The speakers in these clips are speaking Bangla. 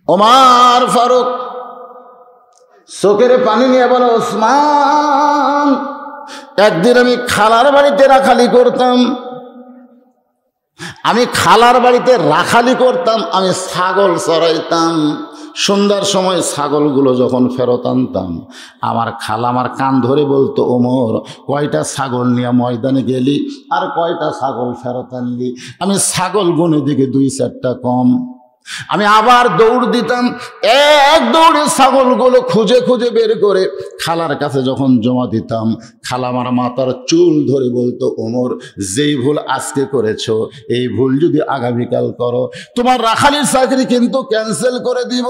ওমর ফারুক চোখের পানি নিয়ে বলে, ওসমান, একদিন আমি খালার বাড়িতে রাখালি করতাম, আমি ছাগল চড়াইতাম। সন্ধ্যার সময় ছাগলগুলো যখন ফেরত আনতাম, আমার খালা আমার কান ধরে বলতো, ওমর, কয়টা ছাগল নিয়ে ময়দানে গেলি আর কয়টা ছাগল ফেরত আনলি? আমি ছাগল গুনে দিকে 2-4টা কম। আমি আবার দৌড় দিতাম, এক দৌড়ে ছাগলগুলো খুঁজে খুঁজে বের করে খালার কাছে যখন জমা দিতাম, খালা আমার মাথার চুল ধরে বলতো, ওমর, যেই ভুল আজকে করেছো, এই ভুল যদি আগামীকাল করো, তোমার রাখালির চাকরি কিন্তু ক্যান্সেল করে দিব।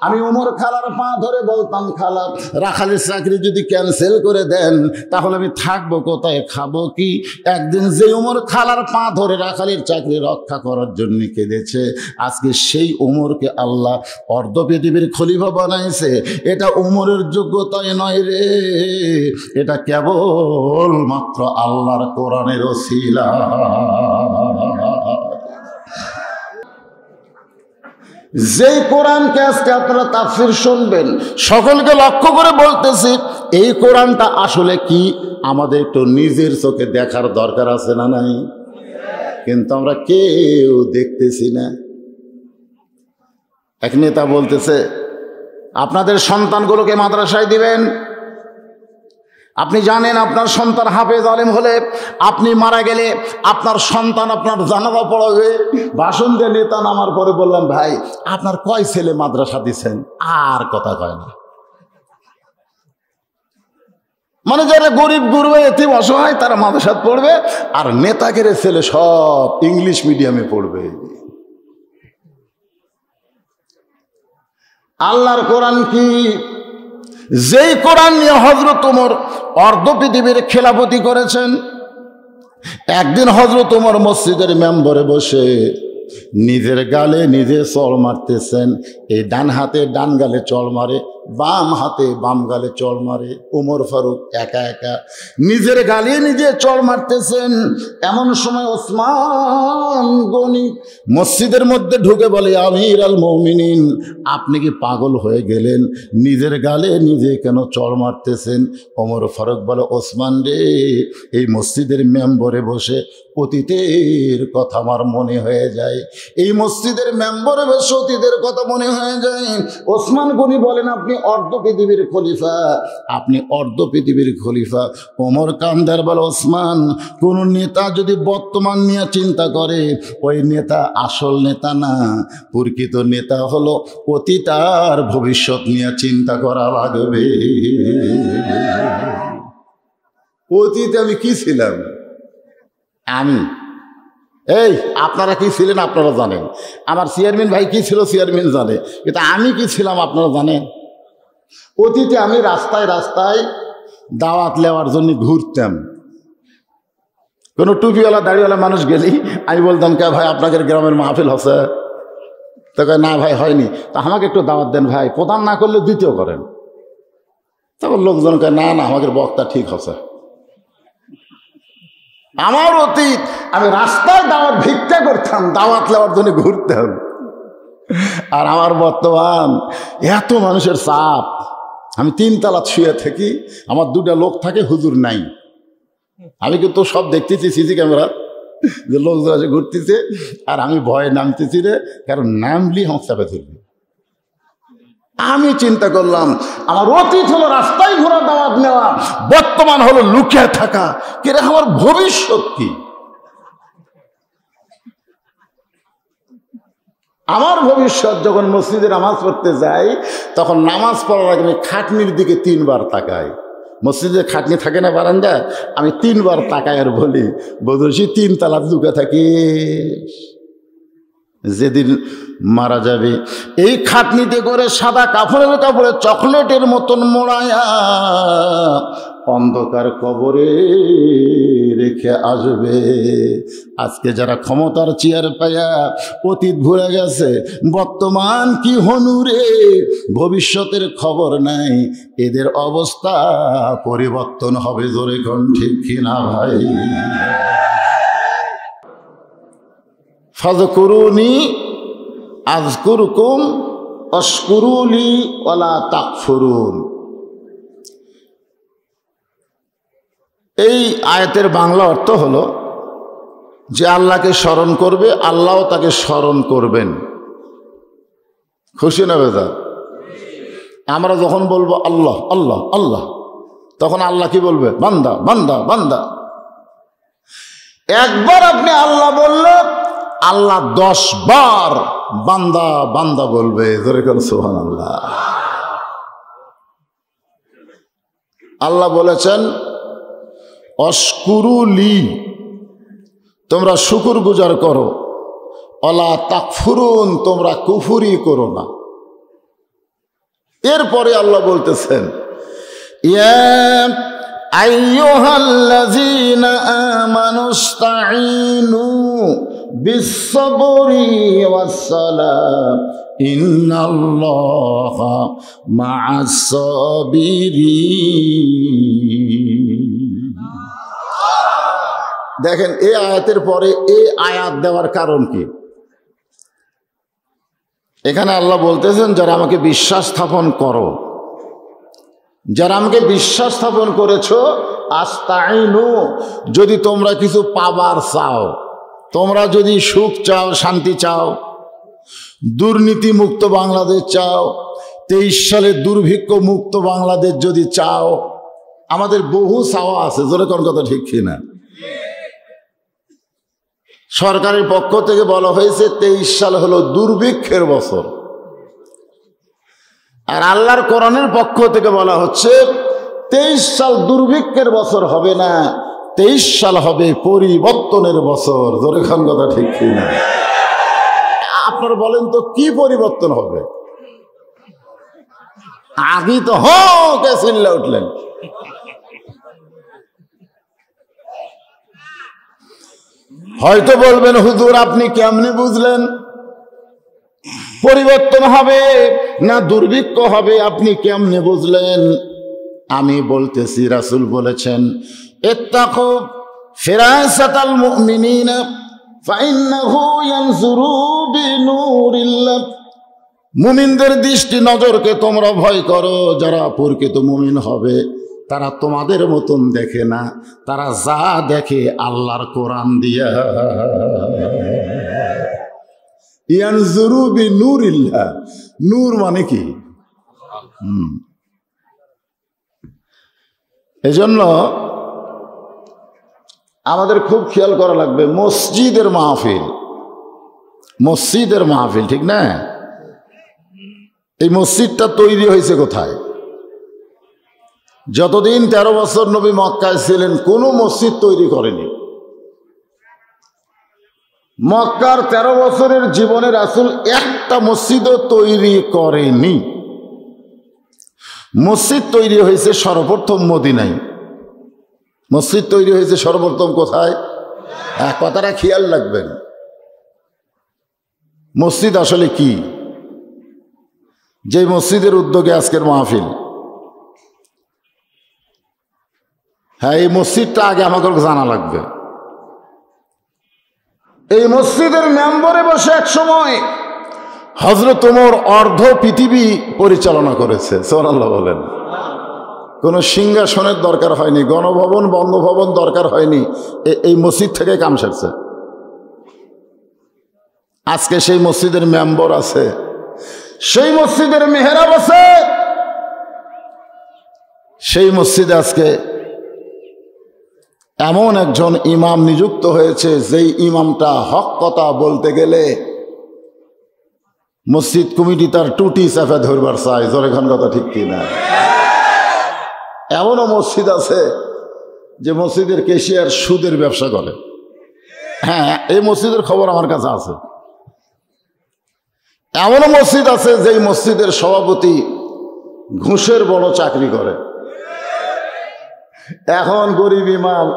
আমি ওমর খালার পা ধরে বলতাম, খালা, রাখালির চাকরি যদি ক্যান্সেল করে দেন, তাহলে আমি থাকবো কোথায়, খাবো কি? একদিন যে ওমর খালার পা ধরে রাখালির চাকরি রক্ষা করার জন্য কেঁদেছে, আজকে সেই ওমরকে আল্লাহ অর্ধ পৃথিবীর খলিফা বানাইছে। এটা ওমরের যোগ্যতায় নয় রে, এটা কেবল মাত্র আল্লাহর কোরআনের ওসিলা। যেই কোরআনকে আজকে আপনারা তাফসীর শুনবেন, সকলকে লক্ষ্য করে বলতেছি, এই কোরআনটা আসলে কি আমাদের একটু নিজের চোখে দেখার দরকার আছে না নাই? কিন্তু আমরা কেউ দেখতেছি না। এক নেতা বলতেছে, আপনাদের সন্তানগুলোকে মাদ্রাসায় দিবেন। আপনি জানেন আপনার সন্তান হাফেজ আলেম হলে, আপনি মারা গেলে আপনার সন্তান আপনার জানাজা পড়াবে। ভাষণ দিয়ে নেতা নামার পরে বললাম, ভাই, আপনার কয় ছেলে মাদ্রাসা দিচ্ছেন? আর কথা কয় না। মানে যারা গরিব গুরবে এতিম অসহায় তারা মাদ্রাসায় পড়বে, আর নেতাগের ছেলে সব ইংলিশ মিডিয়ামে পড়বে। আল্লাহর কোরআন কি? যেই কোরআন নিয়ে হযরত ওমর অর্ধ পৃথিবীর খেলাফতি করেছেন। একদিন হযরত ওমর মসজিদের মেম্বরে বসে নিজের গালে নিজে চড় মারতেছেন। এই ডান হাতে ডান গালে চড় মারে, বাম হাতে বাম গালে চড় মারে। ওমর ফারুক একা একা নিজের গালে নিজে চড় মারতেছেন। এমন সময় ওসমান গনি মসজিদের মধ্যে ঢুকে বলে, আমির আল মুমিনিন, আপনি কি পাগল হয়ে গেলেন? নিজের গালে নিজে কেন চড় মারতেছেন? ওমর ফারুক বলে, ওসমান রে, এই মসজিদের মেম্বরে বসে অতীতের কথা আমার মনে হয়ে যায়। এই মসজিদের মেম্বরে বসে অতীতের কথা মনে হয়ে যায়। ওসমান গনি বলেন, আপনি অর্ধ পৃথিবীর খলিফা, আপনি অর্ধ পৃথিবীর খলিফা। ওমর কান্দার বলে, ওসমান, কোন নেতা যদি বর্তমান নিয়ে চিন্তা করে, ওই নেতা আসল নেতা না। প্রকৃত নেতা হলো অতীত আর ভবিষ্যৎ নিয়ে চিন্তা করা লাগবে। অতীতে আমি কি ছিলাম? এই আপনারা কি ছিলেন আপনারা জানেন, আমার চেয়ারম্যান ভাই কি ছিল চেয়ারম্যান জানে, কিন্তু আমি কি ছিলাম আপনারা জানেন? অতীতে আমি রাস্তায় রাস্তায় দাওয়াত নেওয়ার জন্য ঘুরতাম। কোনো টুপিওয়ালা দাড়িওয়ালা মানুষ গেলি আমি বলতাম, কে ভাই আপনাদের গ্রামের মাহফিল হচ্ছে? তো কয়, না ভাই হয়নি। তা আমাকে একটু দাওয়াত দেন ভাই, প্রদান না করলে দ্বিতীয় করেন। তখন লোকজন কয়, না না, আমাদের বক্তা ঠিক হচ্ছে। আমার অতীত, আমি রাস্তায় দাওয়াত ভিক্ষা করতাম, দাওয়াত নেওয়ার জন্য ঘুরতাম। আর আমার বর্তমান এত মানুষের চাপ, আমি 3 তলা শুয়ে থাকি, আমার 2টা লোক থাকে, হুজুর নাই। আমি কিন্তু সব দেখতেছি সিসি ক্যামেরা, যে লোকজন আছে ঘুরতেছে, আর আমি ভয়ে নামতেছি রে, কারণ নামলি আমার চাপে ধরবি। আমি চিন্তা করলাম, আমার অতীত হলো রাস্তায় ঘোরা দাওয়াত নেওয়া, বর্তমান হলো লুকিয়ে থাকা, কিরে আমার ভবিষ্যৎ কি? আমার ভবিষ্যৎ যখন মসজিদে নামাজ পড়তে যাই, তখন নামাজ পড়ার আগে আমি খাটনির দিকে 3 বার তাকাই। মসজিদে খাটনি থাকে না বারান্দা, আমি 3 বার তাকাই আর বলি, বদরসি 3 তলা লুকে থাকি, যেদিন মারা যাবে এই খাটনিতে করে সাদা কাপড়ের কাপড়ে চকলেটের মতন মোড়ায়া অন্ধকার কবরে রেখে আসবে। আজকে যারা ক্ষমতার চেয়ার পায়া অতীত ভুলে গেছে, বর্তমান কি হনুরে, ভবিষ্যতের খবর নাই, এদের অবস্থা পরিবর্তন হবে। জোরে কোন ঠিক কিনা ভাই? ফাযকুরুনি আযকুরকুম আশকুরুলি ওয়ালা তাকফুরুন। এই আয়াতের বাংলা অর্থ হলো যে আল্লাহকে স্মরণ করবে, আল্লাহও তাকে স্মরণ করবেন। খুশি না বেজার? আমরা যখন বলবো আল্লাহ আল্লাহ আল্লাহ, তখন আল্লাহ কি বলবে? বান্দা বান্দা বান্দা। একবার আপনি আল্লাহ বললে আল্লাহ 10 বার বান্দা বান্দা বলবে। ধরে কোন সুবহানাল্লাহ। আল্লাহ বলেছেন অশকুরুলি, তোমরা শুকুর গুজার করো, ওয়ালা তাকফুরুন, তোমরা কুফরি করো না। এরপরে আল্লাহ বলতেছেন ইয়া আইয়ুহাল্লাযীনা আমানুস্তাঈনু বিস-সাবরি ওয়াস-সালাহ ইন্নাল্লাহা মা'আস-সাবিরিন। দেখেন এই আয়াতের পরে এই আয়াত দেওয়ার কারণ কি? এখানে আল্লাহ বলতেছেন যারা আমাকে বিশ্বাস স্থাপন করো, যারা আমাকে বিশ্বাস স্থাপন করেছো, আস্তাইনু, যদি তোমরা কিছু পাবার চাও, তোমরা যদি সুখ চাও, শান্তি চাও, দুর্নীতি মুক্ত বাংলাদেশ চাও, 23 সালে দুর্ভিক্ষ মুক্ত বাংলাদেশ যদি চাও, আমাদের বহু চাওয়া আছে। জোরে কোন কথা ঠিক কিনা? সরকারের পক্ষ থেকে বলা হয়েছে 23 সাল হলো দুর্ভিক্ষের বছর, আর আল্লাহর কোরআনের পক্ষ থেকে বলা হচ্ছে 23 সাল দুর্ভিক্ষের বছর হবে না, 23 সাল হবে পরিবর্তনের বছর। জোরে খান কথা ঠিক কিনা? আপনারা বলেন তো কি পরিবর্তন হবে? আগে তো কে চিল্লা উঠলেন। হয়তো বলবেন হুজুর আপনি কেমনে বুঝলেন পরিবর্তন হবে না দুর্ভিক্ষ হবে, আপনি কেমনে বুঝলেন? আমি বলতেছি রাসূল বলেছেন ইত্তাকু ফিরাসাতাল মুমিনিনা ফাইন্নাহু ইয়ানজুরু বিনূরিল্লাহ। মুমিনদের দৃষ্টি নজরকে তোমরা ভয় করো, যারা প্রকৃত মুমিন হবে তারা তোমাদের মতন দেখে না, তারা যা দেখে আল্লাহর কোরআন দিয়া। ইয়ানজুরু বিনূরিল্লাহ, নূর মানে কি? এজন্য আমাদের খুব খেয়াল করা লাগবে মসজিদের মাহফিল, মসজিদের মাহফিল, ঠিক না? এই মসজিদটা তৈরি হয়েছে কোথায়? যতদিন 13 বছর নবী মক্কায় ছিলেন কোনো মসজিদ তৈরি করেনি। মক্কার 13 বছরের জীবনে রাসূল একটা মসজিদও তৈরি করেনি। মসজিদ তৈরি হয়েছে সর্বপ্রথম মদিনায়। মসজিদ তৈরি হয়েছে সর্বপ্রথম কোথায়? কথাটা খেয়াল রাখবেন। মসজিদ আসলে কি? যে মসজিদের উদ্যোগে আজকের মাহফিল, হ্যাঁ এই মসজিদটা আগে আমাকে জানা লাগবে। এই মসজিদের মেম্বরে বসে এক সময় হযরত ওমর অর্ধ পৃথিবী পরিচালনা করেছে। সুবহানাল্লাহ বলেন। কোনো সিংহাসনের দরকার হয়নি, গণভবন বঙ্গভবন দরকার হয়নি, এই মসজিদ থেকে কাম সারছে। আজকে সেই মসজিদের মেম্বর আছে, সেই মসজিদের মেহরাব আছে, সেই মসজিদে আজকে এমন একজন ইমাম নিযুক্ত হয়েছে যেই ইমামটা হক কথা বলতে গেলে মসজিদ কমিটি তার টুটি চাপে ধরবার চায়। জোরে খান কথা ঠিক কিনা? এমনও মসজিদ আছে যে মসজিদের ক্যাশিয়ার সুদের ব্যবসা করে। হ্যাঁ এই মসজিদের খবর আমার কাছে আছে। এমনও মসজিদ আছে যেই মসজিদের সভাপতি ঘুষের বড় চাকরি করে। এখন গরিব ইমাম,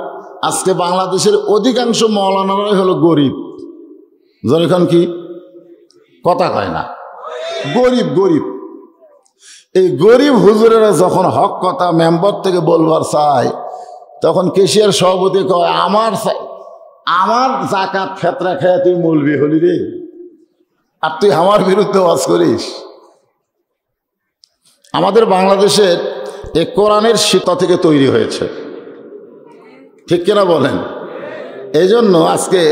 আজকে বাংলাদেশের অধিকাংশ মৌলানারাই হলো গরিব। যখন কি কথা কয় না, গরিব গরিব। এই গরিব হুজুরেরা যখন হক কথা মেম্বার থেকে বলবার চায়, তখন কেশিয়ার সভাপতি কয় আমার জাকাত ফেতরা খেয়ে তুই মৌলবি হলি রে, আর তুই আমার বিরুদ্ধে ওয়াজ করিস। আমাদের বাংলাদেশের এই কোরআনের শিক্ষা থেকে তৈরি হয়েছে, ঠিক কিনা বলেন? এই জন্য আজকে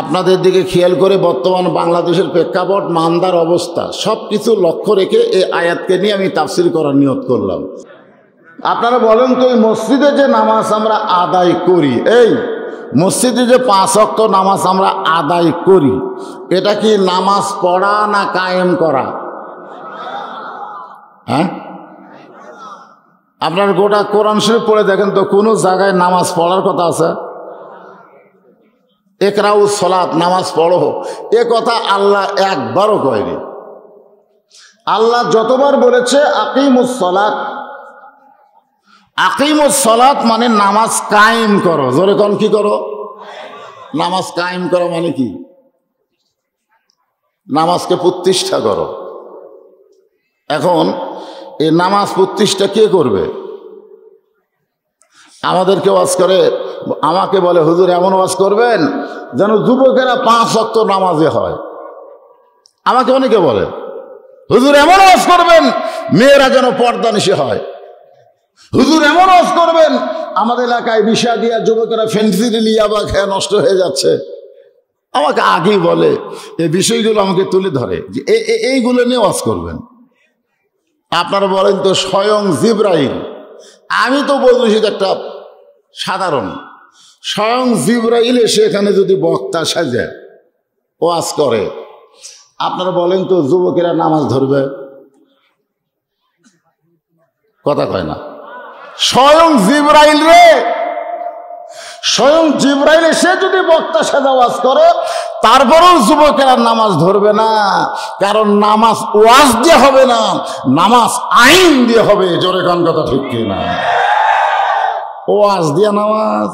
আপনাদের দিকে খেয়াল করে বর্তমান বাংলাদেশের প্রেক্ষাপট, মান্দার অবস্থা সব কিছু লক্ষ্য রেখে এই আয়াতকে নিয়ে আমি তাফসীর করার নিয়ত করলাম। আপনারা বলেন তো, এই মসজিদে যে নামাজ আমরা আদায় করি, এই মসজিদে যে 5 ওয়াক্ত নামাজ আমরা আদায় করি, এটা কি নামাজ পড়া না কায়েম করা? হ্যাঁ, আপনার গোটা কোরআন শরীফ পড়ে দেখেন তো কোনো জায়গায় নামাজ পড়ার কথা আছে? ইকরাউস সালাত, নামাজ পড়ো, এ কথা আল্লাহ একবারও কয়নি। আল্লাহ যতবার বলেছে আকিমুস সালাত, আকিমুস সালাত মানে নামাজ কায়েম করো। জোরে কোন, কি করো? নামাজ কায়েম করো মানে কি? নামাজকে প্রতিষ্ঠা করো। এখন এই নামাজ প্রতিষ্ঠা কে করবে? আমাদেরকে ওয়াজ করে, আমাকে বলে হুজুর এমন ওয়াজ করবেন যেন যুবকেরা 5 ওয়াক্ত নামাজে হয়। আমাকে অনেকে বলে হুজুর এমন ওয়াজ করবেন মেয়েরা যেন পর্দানিশী হয়। হুজুর এমন ওয়াজ করবেন, আমাদের এলাকায় বিষা দিয়া যুবকেরা ফেন্সিডিল ইয়াবা খেয়ে নষ্ট হয়ে যাচ্ছে। আমাকে আগেই বলে এই বিষয়গুলো আমাকে তুলে ধরে যে এইগুলো নিয়ে ওয়াজ করবেন। আপনারা বলেন তো, স্বয়ং জিবরাইল, আমি তো বলছি একটা সাধারণ, স্বয়ং জিবরাইল এসে এখানে যদি বক্তা সাজে ওয়াজ করে, আপনারা বলেন তো যুবকেরা নামাজ ধরবে? কথা কয় না। স্বয়ং জিবরাইল রে, স্বয়ং জিবরাইল এসে যদি বক্তা সাজা ওয়াজ করে, তারপরেও যুবকেরা নামাজ ধরবে না। কারণ নামাজ ওয়াজ দিয়ে হবে না, নামাজ আইন দিয়ে হবে। জোরে কান, কথা ঠিক কি না? ওয়াজ দিয়া নামাজ।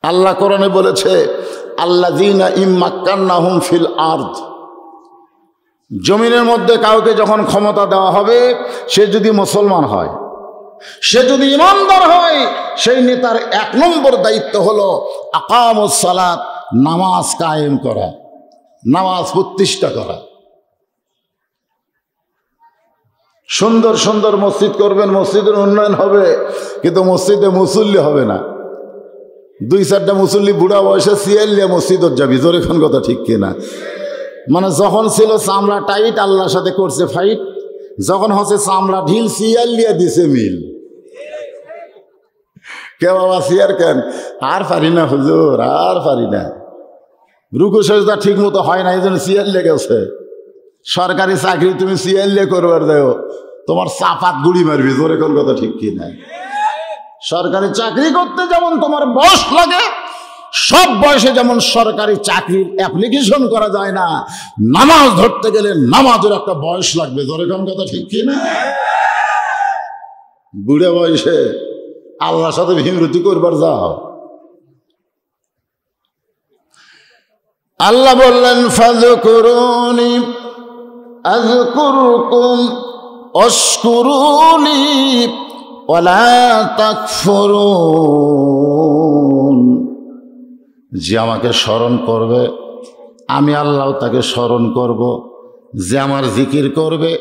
আল্লাহ কোরআনে বলেছে আল্লাযীনা ইম্মাক্কান্নাহুম ফিল আরদ, জমিনের মধ্যে কাউকে যখন ক্ষমতা দেওয়া হবে, সে যদি মুসলমান হয়, সে যদি ইমানদার হয়, সেই নেতার 1 নম্বর দায়িত্ব হলো আকামুস সালাত, নামাজ কায়েম করা, নামাজ প্রতিষ্ঠা করা। সুন্দর সুন্দর মসজিদ করবেন, মসজিদের উন্নয়ন হবে, কিন্তু মসজিদে মুসল্লি হবে না। 2-4টা মুসল্লি বুড়া বয়সে সিয়াল্লিয়া মসজিদত যাবি। জোরে কোন, কথা ঠিক কিনা? মানে যখন ছিল চামড়া টাইট, আল্লাহর সাথে করছে ফাইট, যখন হচ্ছে চামড়া ঢিল, সিয়াল্লিয়া দিছে মিল। কে বাবা সিয়ার কেন? আর পারি না হুজুর, আর পারি না, রুকু সেজদা ঠিক মতো হয় না, এই জন্য সিয়াল্লিয়া গেছে। সরকারি চাকরি তুমি সিয়াল্লিয়া করবার দেও, তোমার চাপাত গুড়ি মারবি। জোরে কোন, কথা ঠিক কিনা? সরকারি চাকরি করতে যেমন তোমার বয়স লাগে, সব বয়সে যেমন সরকারি চাকরির অ্যাপ্লিকেশন করা যায় না, নামাজ ধরতে গেলে নামাজের একটা বয়স লাগবে। জোরে কোন, কথা ঠিক কিনা? বুড়ে বয়সে আল্লাহর সাথে ভিমরতি করবার যাও। আল্লাহ বললেন ফাযকুরুনি আযকুরকুম ওয়াশকুরুনি ওয়ালা তাকফুরুন। যে আমাকে স্মরণ করবে, আমি আল্লাহ তাকে স্মরণ করব। যে আমার জিকির করবে,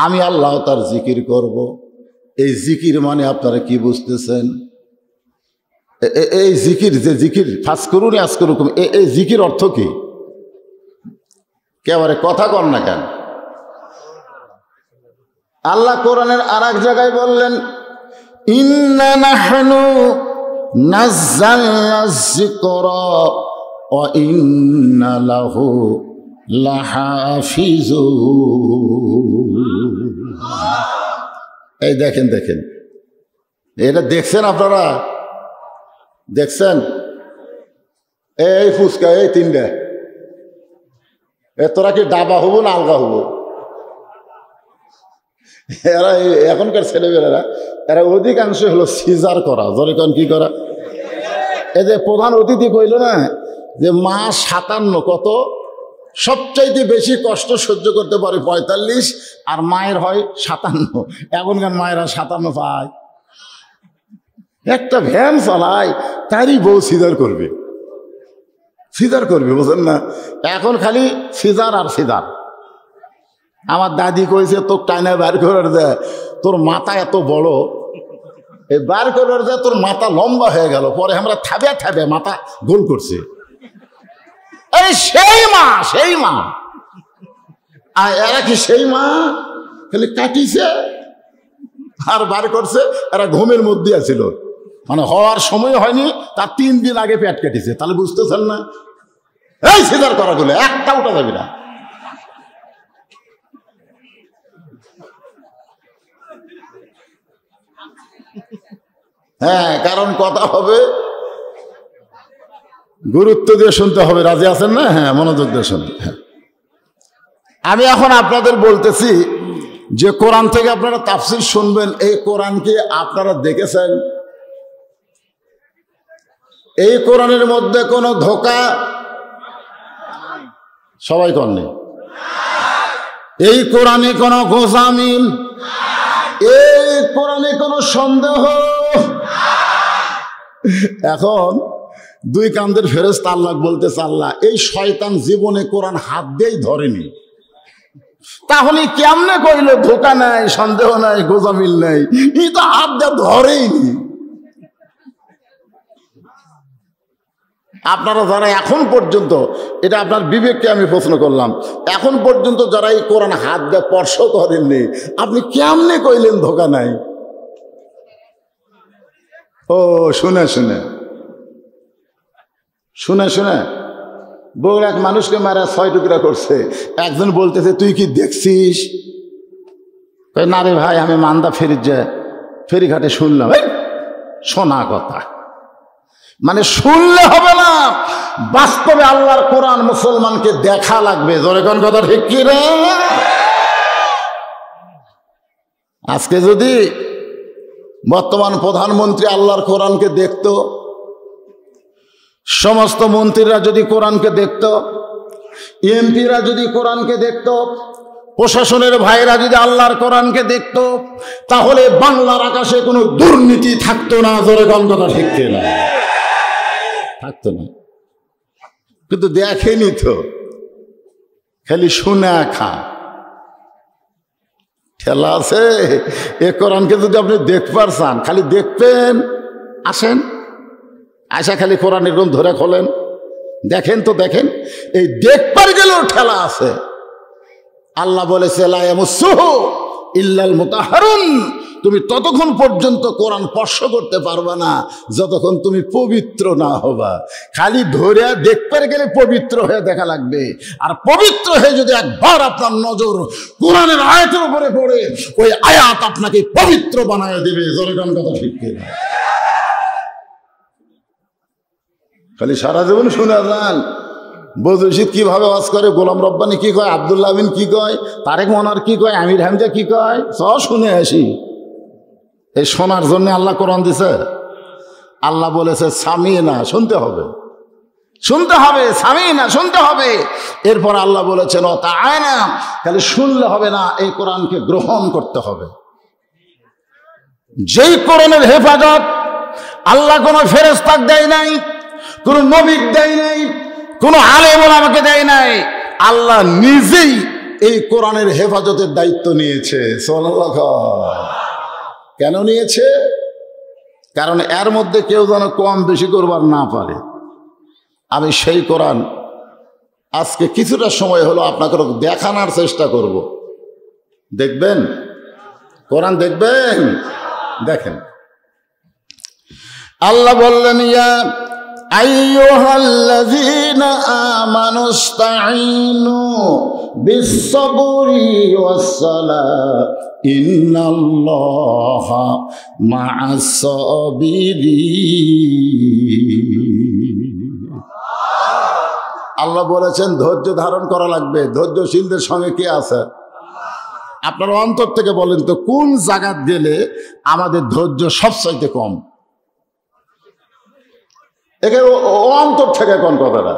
আমি আল্লাহ তার জিকির করব। এই জিকির মানে আপনারা কি বুঝতেছেন? এই জিকির, যে জিকির ফাজকুরুনি আযকুরকুম, এই জিকির অর্থ কি? কেবারে কথা কর না কেন? আল্লাহ কোরআনের আর এক জায়গায় বললেন ইন্না নাহনু নাযালনায যিকরা ওয়া ইন্না লাহু লাহাফিজুন। এই দেখেন, দেখেন, এটা দেখছেন আপনারা? দেখছেন? এই ফুচকা, এই 3টা, তোরা কি ডাবা হবো না আলগা হবো? এরা এখনকার ছেলেমেয়েরা, এরা অধিকাংশ হলো সিজার করা। জোরে কোন, কি করা? এই যে প্রধান অতিথি কইল না যে মা 57, কত সবচাইতে বেশি কষ্ট সহ্য করতে পারে 45, আর মায়ের হয় 57। এখনকার মায়েরা 57 পায়। একটা ভ্যান চালায়, তারই বউ সিজার করবে, সিজার করবে, বুঝেন না? এখন খালি সিজার আর সিজার। আমার দাদি কইছে তোর টাইনা বার করে দেয়, তোর মাথা এত বড়, এই বার করে দেয় তোর মাথা লম্বা হয়ে গেল। পরে আমরা থাবে থাবে মাথা গোল করছি। এই সেই মা, সেই মা। আর এরা কি সেই মা? খালি কাটিছে আর বার করছে। এরা ঘুমের মধ্যে আছিল, মানে হওয়ার সময় হয়নি, তার 3 দিন আগে পেট কেটেছে। তাহলে বুঝতেছেন না? এই সিজার করা গুলো একটা উঠা যাবে না। হ্যাঁ, কারণ কথা হবে, গুরুত্ব দিয়ে শুনতে হবে। রাজি আছেন না? হ্যাঁ, মনোযোগ দিয়ে শুনুন। হ্যাঁ, আমি এখন আপনাদের বলতেছি যে কোরআন থেকে আপনারা তাফসীর শুনবেন, এই কোরআনকে আপনারা দেখেছেন? এই কোরআনের মধ্যে কোনো ধোঁকা সবাই করেনি। এই কোরআনে কোনো গোজামিল, এই কোরআনে কোনো সন্দেহ। এখন 2 কান্দের ফেরেশতা আল্লাহ বলতেছে, আল্লাহ এই শয়তান জীবনে কোরআন হাত দিয়েই ধরেনি, তাহলে কেমনে কইল ধোঁকা নাই, সন্দেহ নাই, গোজামিল নাই? এই তো হাত দিয়ে ধরেইনি। আপনারা যারা এখন পর্যন্ত, এটা আপনার বিবেককে আমি প্রশ্ন করলাম, এখন পর্যন্ত যারা এই কোরআন হাত দিয়ে স্পর্শ করেননি, আপনি কেমনে কইলেন ধোঁকা নাই? ও শুনে শুনে শুনে শুনে বউর এক মানুষকে মারা 6 টুকরা করছে। একজন বলতেছে তুই কি দেখছিস? না রে ভাই, আমি মান্দা ফেরিঘাটে শুনলাম। শোনা কথা মানে শুনলে হবে না, বাস্তবে আল্লাহর কোরআন মুসলমানকে দেখা লাগবে। জোরে কোন কথা ঠিক কি রে? আজকে যদি বর্তমান প্রধানমন্ত্রী আল্লাহর কোরআনকে দেখত, সমস্ত মন্ত্রীরা যদি কোরআনকে দেখত, এমপিরা যদি কোরআনকে দেখত, প্রশাসনের ভাইরা যদি আল্লাহর কোরআনকে দেখত, তাহলে বাংলার আকাশে কোনো দুর্নীতি থাকতো না। জোরে কোন কথা ঠিক কি না? থাকতো না। কিন্তু দেখেনি তো, খালি শুনে খা। খেলা আছে। এ কোরআনকে যদি আপনি দেখবার চান, খালি দেখবেন, আসেন, আয়সা খালি কোরআন এরকম ধরে খোলেন, দেখেন তো দেখেন। এই দেখবার গেলেও ঠেলা আছে। আল্লাহ বলেছে লা ইয়ামাসসুহু ইল্লাল মুতাহহারুন, তুমি ততক্ষণ পর্যন্ত কোরআন স্পর্শ করতে পারবা না যতক্ষণ তুমি পবিত্র না হবা। খালি ধরে দেখবার গেলে পবিত্র হয়ে দেখা লাগবে। আর পবিত্র হয়ে যদি একবার আপনার নজর কোরআনের আয়াতের উপরে পড়ে, ওই আয়াত আপনাকে পবিত্র বানায় দেবে। জোরে কোন কথা ঠিক কি না? খালি সারা জীবন শুনে যান বদরশিদ কিভাবে ওয়াজ করে, গোলাম রব্বানি কি কয়, আব্দুল্লাহ বিন কি কয়, তারেক মনোয়ার কি কয়, আমির হামজা কি কয়, সব শুনে আসি। এই শোনার জন্য আল্লাহ কোরআন দিছে। আল্লাহ বলেছে সামিনা, শুনতে হবে, শুনতে হবে, সামিনা শুনতে হবে। এরপর আল্লাহ বলেছেন ওয়াতাআনা, খালি শুনলে হবে না, এই কোরআনকে গ্রহণ করতে হবে। যেই কোরআনের হেফাজত আল্লাহ কোনো ফেরেশতাক দেয় নাই, কোন নবী দেয় নাই, কোন আলেম ওলামাকে দেয় নাই, আল্লাহ নিজেই এই কোরআনের হেফাজতের দায়িত্ব নিয়েছে। সুবহানাল্লাহ। কেন নিয়েছে? কারণ এর মধ্যে কেউ যেন কম বেশি করবার না পারে। আমি সেই কোরআন আজকে কিছুটা সময় হলো আপনাকে দেখানোর চেষ্টা করব। দেখবেন? কোরআন দেখবেন? দেখেন, আল্লাহ বললেন ইয়া আইয়ুহাল্লাযীনা আমানুস্তাঈনু বিস-সাবরি ওয়াস-সালাহ ইন্নাল্লাহা মা'আস-সাবিরিন। আল্লাহ বলেছেন ধৈর্য ধারণ করা লাগবে। ধৈর্যশীলদের সঙ্গে কে আছে? আপনার অন্তর থেকে বলেন তো, কোন জায়গায় গেলে আমাদের ধৈর্য সবচাইতে কম? একে অন্তর থেকে কোন কথাটা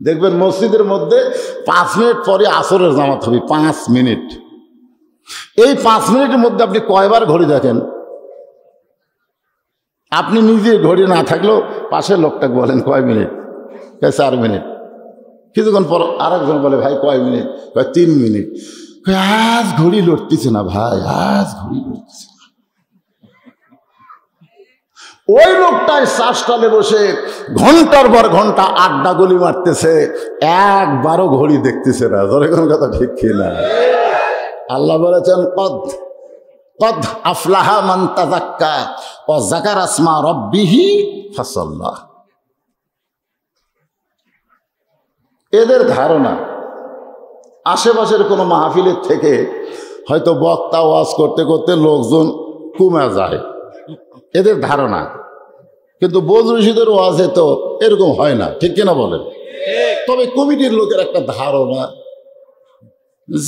দেখবেন, মসজিদের মধ্যে 5 মিনিট পরে আসরের জামাত হবে। 5 মিনিট। এই 5 মিনিটের মধ্যে আপনি কয়বার ঘড়ি দেখেন? আপনি নিজে ঘড়ি না থাকলেও পাশের লোকটাকে বলেন কয় মিনিট? 4 মিনিট। কিছুক্ষণ পর আরেকজন বলে, ভাই কয় মিনিট? কয় 3 মিনিট। আজ ঘড়ি লড়তেছে না ভাই, আজ ঘড়ি লড়তেছে না। ওই লোকটায় শ্বাসটালে বসে ঘন্টার পর ঘন্টা আড্ডা গলি মারতেছে, একবারও ঘড়ি দেখতেছে না। ধরে কোন কথা ঠিক কিনা? আল্লাহ বলেছেন, কদ আফলাহা মান তাযাক্কা ওয়া যাকারা ইসমা রাব্বিহি ফাসাল্লা। এদের ধারণা আশেপাশের কোনো মাহফিলের থেকে হয়তো বক্তা ওয়াজ করতে করতে লোকজন কমে যায়, এদের ধারণা। কিন্তু বজরুশিদের ওয়াজে তো এরকম হয় না, ঠিক কিনা বলেন? তবে কমিটির লোকের একটা ধারণা,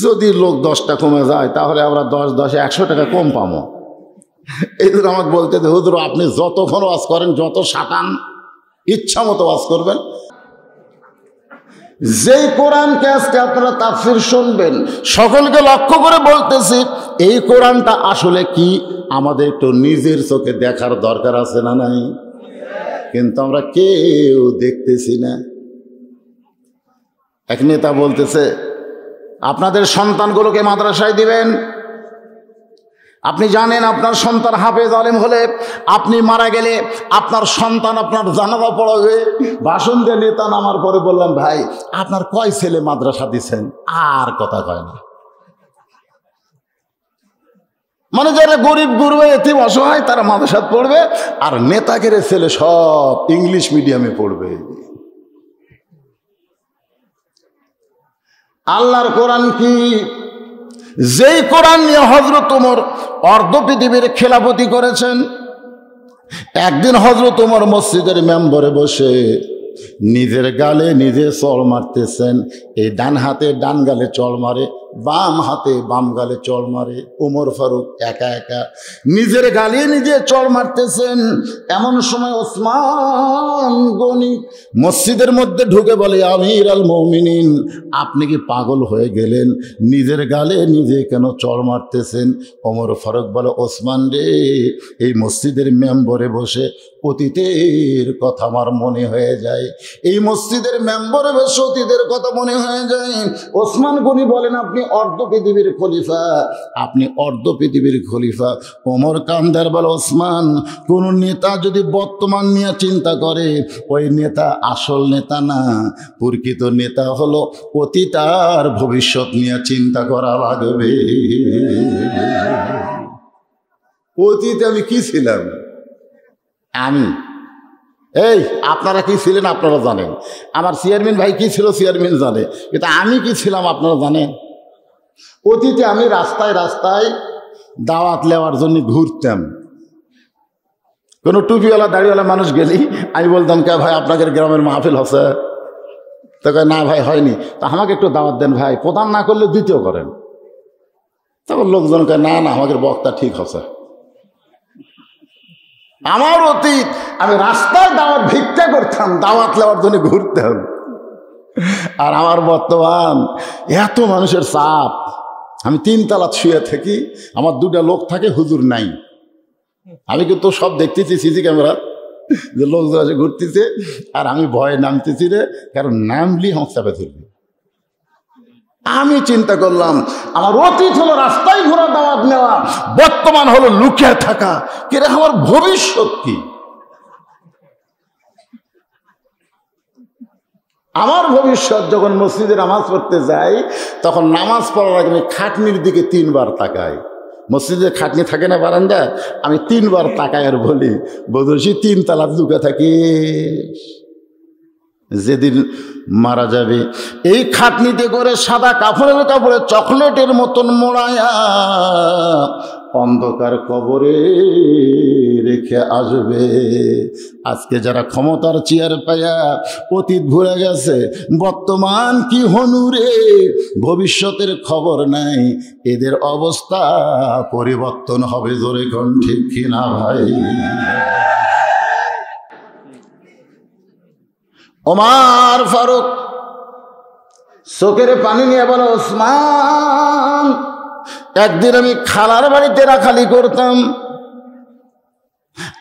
যদি লোক 10টা কমে যায় তাহলে আমরা 10 100 টাকা কম পাবো। এই জন্য আমাকে বলতে, হুজুর আপনি যতক্ষণ ওয়াজ করেন, যত সাটান ইচ্ছা মতো ওয়াজ করবেন। যেই কোরআনকে আজকে আপনারা তাফসীর শুনবেন, সকলকে লক্ষ্য করে বলতেছি, এই কোরআনটা আসলে কি আমাদের একটু নিজের চোখে দেখার দরকার আছে না নাই? কিন্তু আমরা কেউ দেখতেছি না। এক নেতা বলতেছে, আপনাদের সন্তানগুলোকে মাদ্রাসায় দিবেন। আপনি জানেন আপনার সন্তান হাফেজ আলেম হলে, আপনি মারা গেলে আপনার সন্তান আপনার জানাজা পড়াবে। ভাষণ দিয়ে নেতা নামার পরে বললাম, ভাই আপনার কয় ছেলে মাদ্রাসা দিচ্ছেন? আর কথা কয় না। মানে যারা গরিব গুরবে এতিম অসহায় তারা মাদ্রাসাত পড়বে, আর নেতাগের ছেলে সব ইংলিশ মিডিয়ামে পড়বে। আল্লাহর কোরআন কি? যেই কোরআন নিয়ে হযরত ওমর অর্ধ পৃথিবীর খেলাফতি করেছেন। একদিন হযরত ওমর মসজিদের মেম্বরে বসে নিজের গালে নিজে চড় মারতেছেন। এই ডান হাতে ডান গালে চড় মারে, বাম হাতে বাম গালে চড় মারে। ওমর ফারুক একা একা নিজের গালে নিজে চড় মারতেছেন। এমন সময় ওসমান গনি মসজিদের মধ্যে ঢুকে বলে, আমির আল মুমিনিন, আপনি কি পাগল হয়ে গেলেন? নিজের গালে নিজে কেন চড় মারতেছেন? ওমর ফারুক বলে, ওসমান রে, এই মসজিদের মেম্বরে বসে অতীতের কথা আমার মনে হয়ে যায়। এই মসজিদের মেম্বরে বসে অতীতের কথা মনে হয়ে যায়। ওসমান গনি বলেন, আপনি অর্ধ পৃথিবীর খলিফা, আপনি অর্ধ পৃথিবীর খলিফা। ওমর কান্দার বলে, ওসমান, কোন নেতা যদি বর্তমান নিয়ে চিন্তা করে, ওই নেতা আসল নেতা না। প্রকৃত নেতা হলো অতীত আর ভবিষ্যৎ নিয়ে চিন্তা করা লাগবে। অতীতে আমি কি ছিলাম? এই আপনারা কি ছিলেন আপনারা জানেন, আমার চেয়ারম্যান ভাই কি ছিল চেয়ারম্যান জানে, কিন্তু আমি কি ছিলাম আপনারা জানেন? অতীতে আমি রাস্তায় রাস্তায় দাওয়াত নেওয়ার জন্য ঘুরতাম। কোনো টুপিওয়ালা দাড়িওয়ালা মানুষ গেলি আমি বলতাম, কে ভাই আপনাদের গ্রামের মাহফিল হচ্ছে? তো কয়, না ভাই হয়নি। তা আমাকে একটু দাওয়াত দেন ভাই, প্রধান না করলে দ্বিতীয় করেন। তখন লোকজন কয়, না না আমাদের বক্তা ঠিক হচ্ছে। আমার অতীত, আমি রাস্তায় দাওয়াত ভিক্ষা করতাম, দাওয়াত নেওয়ার জন্য ঘুরতাম। আর আমার বর্তমান এত মানুষের চাপ, আমি 3 তলা শুয়ে থাকি, আমার 2টা লোক থাকে, হুজুর নাই। আমি কিন্তু সব দেখতেছি সিসি ক্যামেরা, যে লোকজন আসে ঘুরতেছে, আর আমি ভয়ে নামতেছি রে, কারণ নামলি আমার চাপে ধরবে। আমি চিন্তা করলাম, আমার অতীত হলো রাস্তায় ঘোরা দাওয়াত নেওয়া, বর্তমান হলো লুকিয়ে থাকা। কিরে, আমার ভবিষ্যৎ কি? আমার ভবিষ্যৎ যখন মসজিদে নামাজ পড়তে যাই, তখন নামাজ পড়ার আগে আমি খাটনির দিকে 3 বার তাকাই। মসজিদে খাটনি থাকে না বারান্দা, আমি 3 বার তাকাই আর বলি, বদরশি 3 তলা ঢুকে থাকি, যেদিন মারা যাবে এই খাটনিতে করে সাদা কাপড়ের কাপড়ে চকলেটের মতন মোড়ায়া অন্ধকার কবরে রেখে আসবে। আজকে যারা ক্ষমতার চেয়ার পায়া অতীত ভুলে গেছে, বর্তমান কি হনুরে, ভবিষ্যতের খবর নাই, এদের অবস্থা পরিবর্তন হবে। জোরে কোন ঠিক কিনা ভাই? ওমর ফারুক চোখের পানি নিয়ে বলো, ওসমান, একদিন আমি খালার বাড়িতে রাখালি করতাম।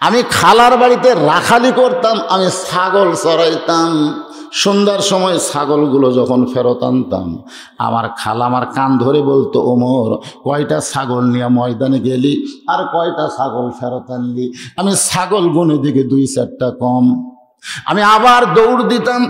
আমি খালার বাড়িতে রাখালি করতাম, আমি ছাগল চড়াইতাম। সন্ধ্যার সময় ছাগলগুলো যখন ফেরত আনতাম, আমার খালা আমার কান ধরে বলতো, ওমর কয়টা ছাগল নিয়ে ময়দানে গেলি আর কয়টা ছাগল ফেরত আনলি? আমি ছাগল গুনে দিকে 2-4টা কম। আমি আবার দৌড় দিতাম,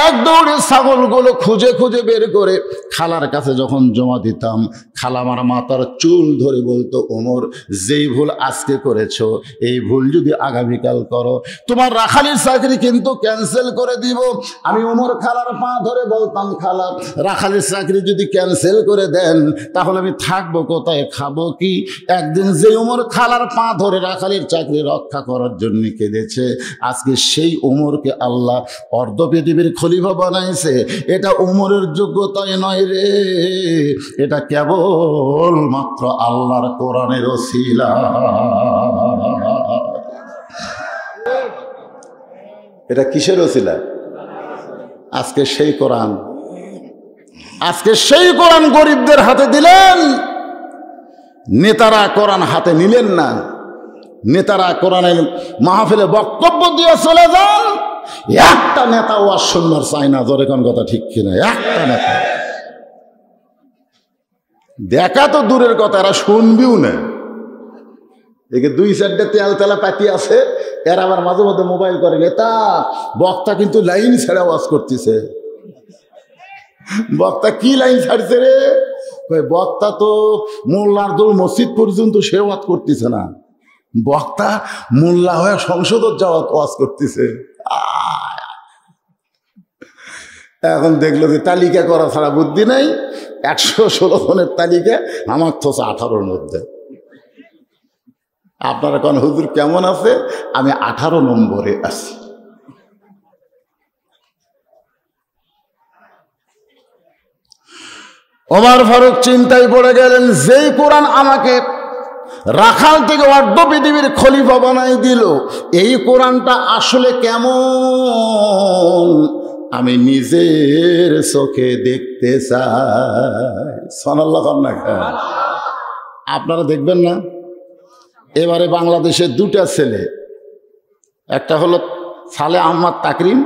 এক দৌড়ে ছাগলগুলো খুঁজে খুঁজে বের করে খালার কাছে যখন জমা দিতাম, খালা আমার মাথার চুল ধরে বলতো, ওমর যেই ভুল আজকে করেছো এই ভুল যদি আগামীকাল করো তোমার রাখালির চাকরি কিন্তু ক্যান্সেল করে দিব। আমি ওমর খালার পা ধরে বলতাম, খালা রাখালির চাকরি যদি ক্যান্সেল করে দেন তাহলে আমি থাকবো কোথায়, খাবো কি? একদিন যে ওমর খালার পা ধরে রাখালির চাকরি রক্ষা করার জন্য কেঁদেছে, আজকে সেই ওমরকে আল্লাহ অর্ধ পৃথিবীর খলিফা বানাইছে। এটা ওমরের যোগ্যতাই নয় রে, এটা কেবল মাত্র আল্লাহর কোরআনের ওসিলা। এটা কিসের ওসিলা? আজকে সেই কোরআন, আজকে সেই কোরআন গরিবদের হাতে দিলেন, নেতারা কোরআন হাতে নিলেন না। নেতারা কোরআনের মাহফিলে বক্তব্য দিয়ে চলে যান, একটা নেতা ওয়াজ শুনবার চায় না। জোরে কোন কথা ঠিক কিনা? একটা নেতা দেখা তো দূরের কথা, এরা শুনবিও না। একে 2-4টা তেলা পাতি আছে, এরা আবার মাঝে মধ্যে মোবাইল করে, নেতা বক্তা কিন্তু লাইন ছেড়ে ওয়াজ করতেছে। বক্তা কি লাইন ছাড়ছে রে? বক্তা তো মোল্লার দৌড় মসজিদ পর্যন্ত সে ওয়াজ করতেছে না, বক্তা মোল্লা হয়ে সংসদত যাওয়া ওয়াজ করতেছে। এখন দেখলো যে তালিকা করা ছাড়া বুদ্ধি নাই, 116 জনের তালিকা আমার তো 18-র মধ্যে। আপনারা কোন হুজুর কেমন আছে? আমি 18 নম্বরে আছি। ওমর ফারুক চিন্তায় পড়ে গেলেন, যেই কোরআন আমাকে রাখাল থেকে অর্ধ পৃথিবীর খলিফা বানাই দিল, এই কোরআনটা আসলে কেমন আমি নিজের চোখে দেখতে চাই। সুবহানাল্লাহ। আপনারা দেখবেন না? এবারে বাংলাদেশের 2টা ছেলে, একটা হলো সালে আহমদ তাকরিম,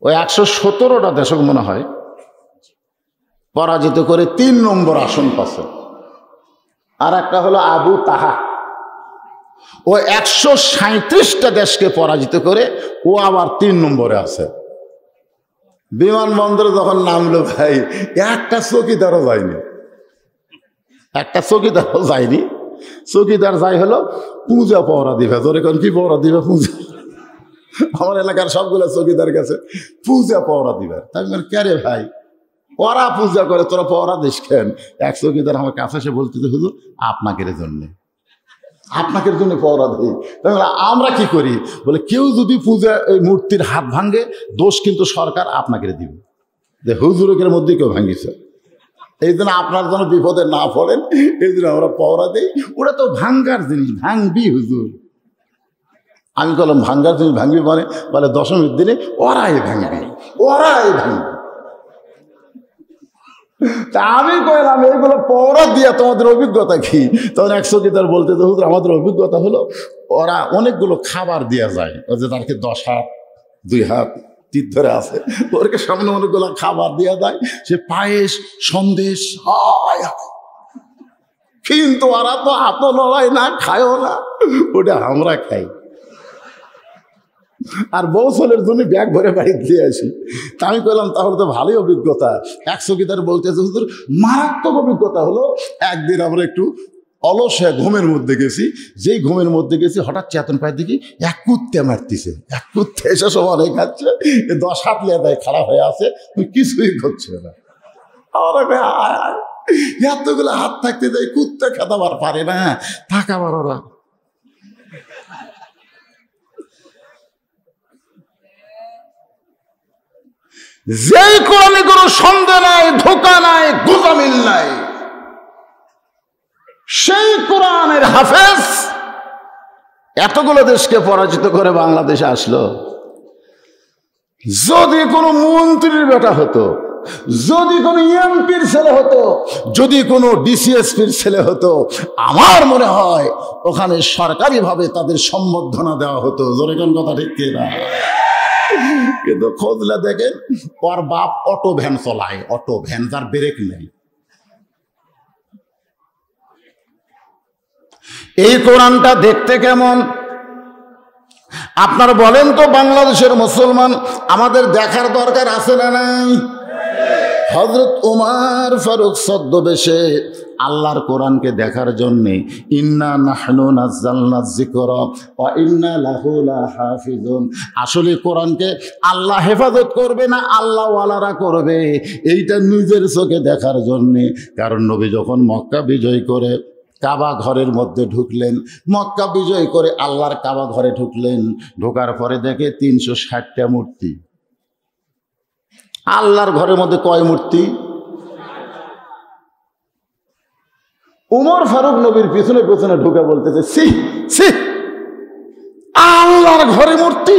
ওই 117টা দশক মনে হয় পরাজিত করে 3 নম্বর আসন পাচ্ছে। আর একটা হলো আবু তাহা, ও 137টা দেশকে পরাজিত করে ও আবার 3 নম্বরে আছে। বিমানবন্দরে যখন নামলো ভাই, একটা চৌকিদারও যায়নি, একটা চৌকিদারও যায়নি। চৌকিদার যাই হলো পূজা পহরা দিবে। ধরে কোন কি পহরা দিবে? পূজা। আমার এলাকার সবগুলো চৌকিদার গেছে পূজা পহরা দিবে। তাই কে রে ভাই, ওরা পূজা করে তোরা পহরা দিস কেন? এক চৌকিদার আমার কাছে এসে বলতে, হুজুর আপনাকের জন্য, আপনাকের জন্য পহরা দিই। আমরা কি করি? বলে কেউ যদি পূজা ওই মূর্তির হাত ভাঙে, দোষ কিন্তু সরকার আপনাকে দিবে, যে হুজুরের মধ্যে কেউ ভাঙিছে, এই জন্য আপনার জন্য বিপদে না পড়েন, এই জন্য আমরা পহরা দিই। ওরা তো ভাঙ্গার জিনিস, ভাঙবি হুজুর। আমি বললাম ভাঙ্গার জিনিস ভাঙবি মানে? বলে 10মীর দিনে ওরাই ভাঙবি, ওরাই ভাঙবি। তা আমি কইলাম এইগুলো পহরা দিয়া তোমাদের অভিজ্ঞতা কি? তখন এক চৌকিদার বলতে, হুজুর আমাদের অভিজ্ঞতা হলো ওরা অনেকগুলো খাবার দেওয়া যায়, যে তারকে 10 হাত 2 হাত তীর ধরে আছে, ওরকে সামনে অনেকগুলো খাবার দেওয়া যায়, সে পায়েস সন্দেশ হয়, কিন্তু ওরা তো হাতও লড়াই না, খায়ও না, ওটা আমরা খাই। আর বৌসলের জন্য ব্যাগ ভরে বাড়ি দিয়ে আসি। তা আমি কইলাম তাহলে তো ভালোই অভিজ্ঞতা। এক চৌকিদার বলতেছে, হুজুর মারাত্মক অভিজ্ঞতা হলো, একদিন আমরা একটু অলস ঘুমের মধ্যে গেছি, যেই ঘুমের মধ্যে গেছি হঠাৎ চেতন পায় দেখি এক কুত্তে মারতেছে, এক কুত্তে এসে সবাই খাচ্ছে, 10 হাত লেদায় খারাপ হয়ে আছে, কিছুই করছে না। এতগুলো হাত থাকতে যাই, কুত্তে খেতাবার পারে না, থাকাবার ওরা। যেই কোরআনে কোনো সন্দেহ নাই, ধোঁকা নাই, গোজামিল নাই, সেই কোরআনের হাফেজ এতগুলো দেশকে পরাজিত করে বাংলাদেশে আসলো। যদি কোনো মন্ত্রীর বেটা হতো, যদি কোনো এমপির ছেলে হতো, যদি কোনো ডিসিএসপির ছেলে হতো, আমার মনে হয় ওখানে সরকারিভাবে তাদের সম্বর্ধনা দেওয়া হতো। জোরে কোন কথা ঠিক কিনা? কিন্তু খোঁজলে দেখেন ওর বাপ অটো ভ্যান চলায়, অটো ভ্যান, যার ব্রেক নেই। এই কোরআনটা দেখতে কেমন আপনার বলেন তো? বাংলাদেশের মুসলমান আমাদের দেখার দরকার আছে না নাই? হযরত ওমর ফারুক ছদ্মবেশে আল্লাহর কোরআনকে দেখার জন্যে ইন্না নাহনু নাযালনা যিকরা ওয়া ইন্না লাহু লাহাফিজুন, আসলে কোরআনকে আল্লাহ হেফাজত করবে না আল্লাহ ওয়ালারা করবে, এইটা নিজের চোখে দেখার জন্যে। কারণ নবী যখন মক্কা বিজয় করে কাবা ঘরের মধ্যে ঢুকলেন, মক্কা বিজয় করে আল্লাহর কাবা ঘরে ঢুকলেন, ঢোকার পরে দেখে 360টা মূর্তি। আল্লাহর ঘরের মধ্যে কয় মূর্তি? উমর ফারুক নবীর পিছনে পিছনে ঢুকে বলতেছে, সি সি, আল্লাহর ঘরে মূর্তি।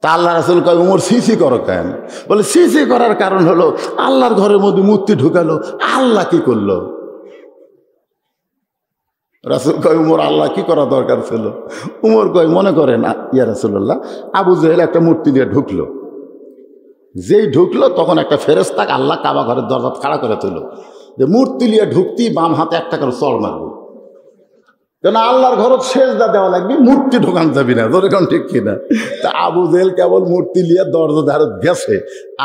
তা আল্লাহ রাসূল কয়, উমর সিসি করো কেন? বলে সিসি করার কারণ হলো আল্লাহর ঘরের মধ্যে মূর্তি ঢুকালো, আল্লাহ কি করলো? রাসূল কয়, উমর আল্লাহ কি করা দরকার ছিল? উমর কয়, মনে করেন ইয়া রাসূলুল্লাহ, আবু জেহেল একটা মূর্তি নিয়ে ঢুকলো, যেই ঢুকলো তখন একটা ফেরেশতা আল্লাহ কাবা ঘরের দরজা খাড়া করে তুলল যে মূর্তি নিয়ে ঢুকতি বাম হাতে একটা করে চড় মারবো, কেন আল্লাহর ঘর সেজদা দেওয়া লাগবে, মূর্তি ঢোকান যাবি না। যেরকম ঠিক কিনা? তা আবু জেহেল কেবল মূর্তি নিয়ে দরজা ধারে গেছে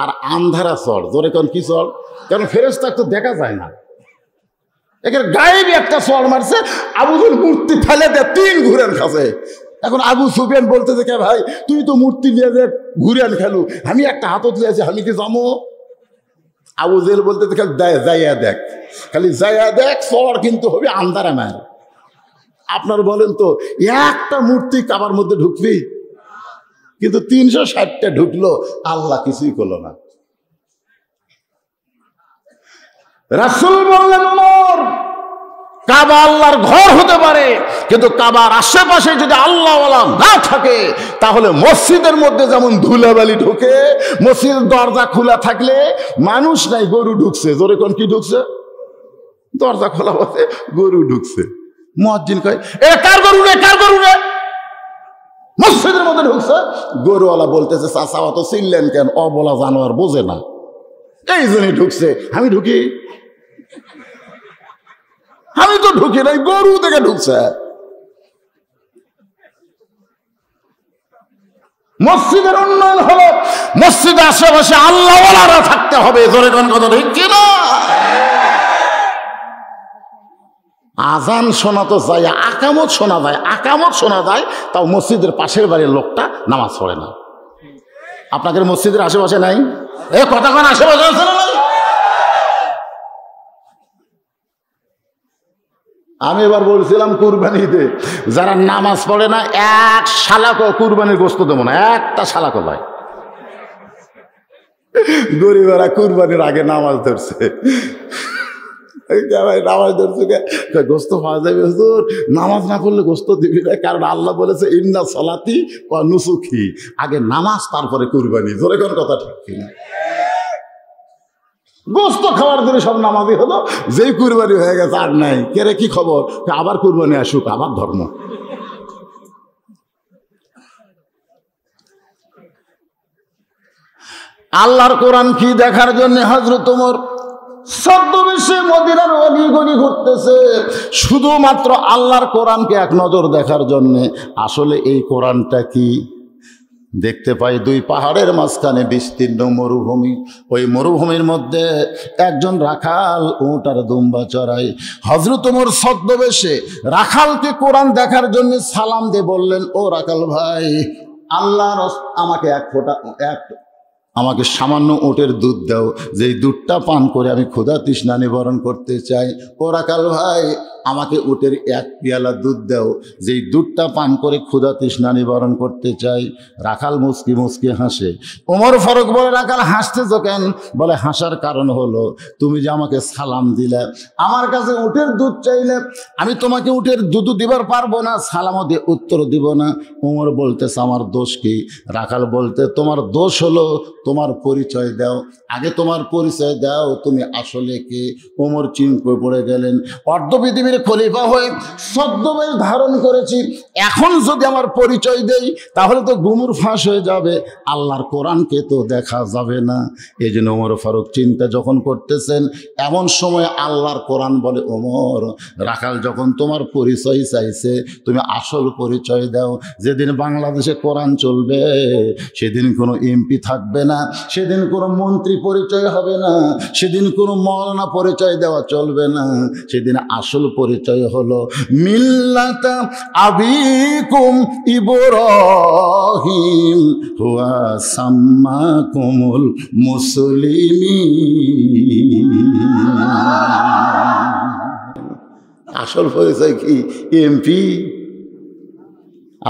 আর আন্ধারা চড়, যেরকম কি চড়, কারণ ফেরেশতা তো দেখা যায় না, এখানে গায়েবী একটা চড় মারছে। আবু জেহেল মূর্তি ফেলে দেয় 3 ঘুরেন খাসে। এখন আবু সুফিয়ান বলতে যে, ভাই তুই তো মূর্তি নিয়ে যে ঘুরেন খেলু, আমি একটা হাতত লিয়েছি, আমি কি যাবো? আবু জেহেল বলতে খালি যাইয়া দেখ, খালি যাইয়া দেখ, চড় কিন্তু হবে আন্ধারা মার। আপনার বলেন তো, একটা মূর্তি কাবার মধ্যে ঢুকবি? কিন্তু 360টা ঢুকলো, আল্লাহ কিছুই করলো না। রাসূল বললেন, ওমর, কাবা আল্লাহর ঘর হতে পারে, কিন্তু কাবার আশেপাশে যদি আল্লাহওয়ালা না থাকে তাহলে মসজিদের মধ্যে যেমন ধুলাবালি ঢুকে, মসজিদের দরজা খোলা থাকলে মানুষ নাই, গরু ঢুকছে। জোরে কোন কি ঢুকছে? দরজা খোলা বসে গরু ঢুকছে। মুয়াজ্জিন কয়, এ কার গরু রে, কার গরু রে? মসজিদের মধ্যে ঢুকছে। গরুওয়ালা বলতেছে, চাচা অত চিনলেন কেন? অবলা জানোয়ার বোঝে না, এই জন্যই ঢুকছে। আমি ঢুকি? আমি তো ঢুকি নাই, গরু থেকে ঢুকছে। মসজিদের উন্নয়ন হলো মসজিদের আশেপাশে আল্লাহওয়ালারা থাকতে হবে। জোরে কোন কথা ঠিক কিনা? আজান শোনা তো যায়, আকামত শোনা যায়, আকামত শোনা যায়, তাও মসজিদের পাশের বাড়ির লোকটা নামাজ পড়ে না। আপনাদের মসজিদের আশেপাশে নাই? এ কথা কোন আশেপাশে আছে না? আমি এবার বলছিলাম কুরবানিতে যারা নামাজ পড়ে না, এক শালাকও কুরবানির গোশত দেবো না, একটা শালাকও নয়। গরিবেরা কুরবানির আগে নামাজ ধরছে, নামাজ ধরছে, গোস্ত পাওয়া যাবে হুজুর, নামাজ না পড়লে গোস্ত দিবি না, কারণ আল্লাহ বলেছে ইন্না সালাতি ওয়া নুসুকি, আগে নামাজ তারপরে কুরবানি। জোরে কোন কথা ঠিক কিনা? গোস্ত খাওয়ার জন্য সব নামাজি হলো, যেই কুরবানি হয়ে গেছে আর নাই। কেরে কি খবর? আবার কুরবানি আসুক, আবার ধর্ম। আল্লাহর কোরআন কি দেখার জন্য হযরত ওমর ছদ্মবেশে মদিনার অলিগলি ঘুরতেছে, শুধুমাত্র আল্লাহর কোরআনকে এক নজর দেখার জন্যে। আসলে এই কোরআনটা কি? দেখতে পাই 2 পাহাড়ের মাঝখানে বিস্তীর্ণ মরুভূমি। ওই মরুভূমির মধ্যে একজন রাখাল উট আর দুম্বা চড়াই। হযরত ওমর ছদ্মবেশে রাখালকে কোরআন দেখার জন্য সালাম দিয়ে বললেন, ও রাখাল ভাই, আল্লাহর আমাকে আমাকে সামান্য ওটের দুধ দাও, যেই দুধটা পান করে আমি ক্ষুধা তৃষ্ণা নিবারণ করতে চাই। ও রাখাল ভাই, আমাকে উটের 1 পেয়ালা দুধ দাও, যেই দুধটা পান করে ক্ষুধা তৃষ্ণা নিবারণ করতে চাই। রাখাল মুচকি মুচকি হাসে। ওমর ফারুক বলে, রাখাল হাসতেছো কেন? বলে, হাসার কারণ হলো তুমি যে আমাকে সালাম দিলে, আমার কাছে উটের দুধ চাইলে, আমি তোমাকে উটের দুধ দিবার পারবো না, সালামও দিয়ে উত্তর দিব না। ওমর বলতেছে, আমার দোষ কি? রাখাল বলতে, তোমার দোষ হলো তোমার পরিচয় দাও, আগে তোমার পরিচয় দাও, তুমি আসলে কে। ওমর চিন্তা পড়ে গেলেন, অর্ধ পৃথিবীর খলিফা হয়ে ছদ্মবেশ ধারণ করেছি, এখন যদি আমার পরিচয় দেই তাহলে তো গুমর ফাঁস হয়ে যাবে, আল্লাহর কোরআনকে তো দেখা যাবে না। এই জন্য ওমর ফারুক চিন্তা যখন করতেছেন, এমন সময় আল্লাহর কোরআন বলে, ওমর, রাখাল যখন তোমার পরিচয় চাইছে, তুমি আসল পরিচয় দাও। যেদিন বাংলাদেশে কোরআন চলবে সেদিন কোনো এমপি থাকবে না, সেদিন কোনো মন্ত্রী পরিচয় হবে না, সেদিন কোনো মৌলানা পরিচয় দেওয়া চলবে না। সেদিন আসল পরিচয় হলো মিল্লাতা আবিকুম ইব্রাহিম হুয়া সাম্মাকুমুল মুসলিমিন। আসল পরিচয় কি? এমপি।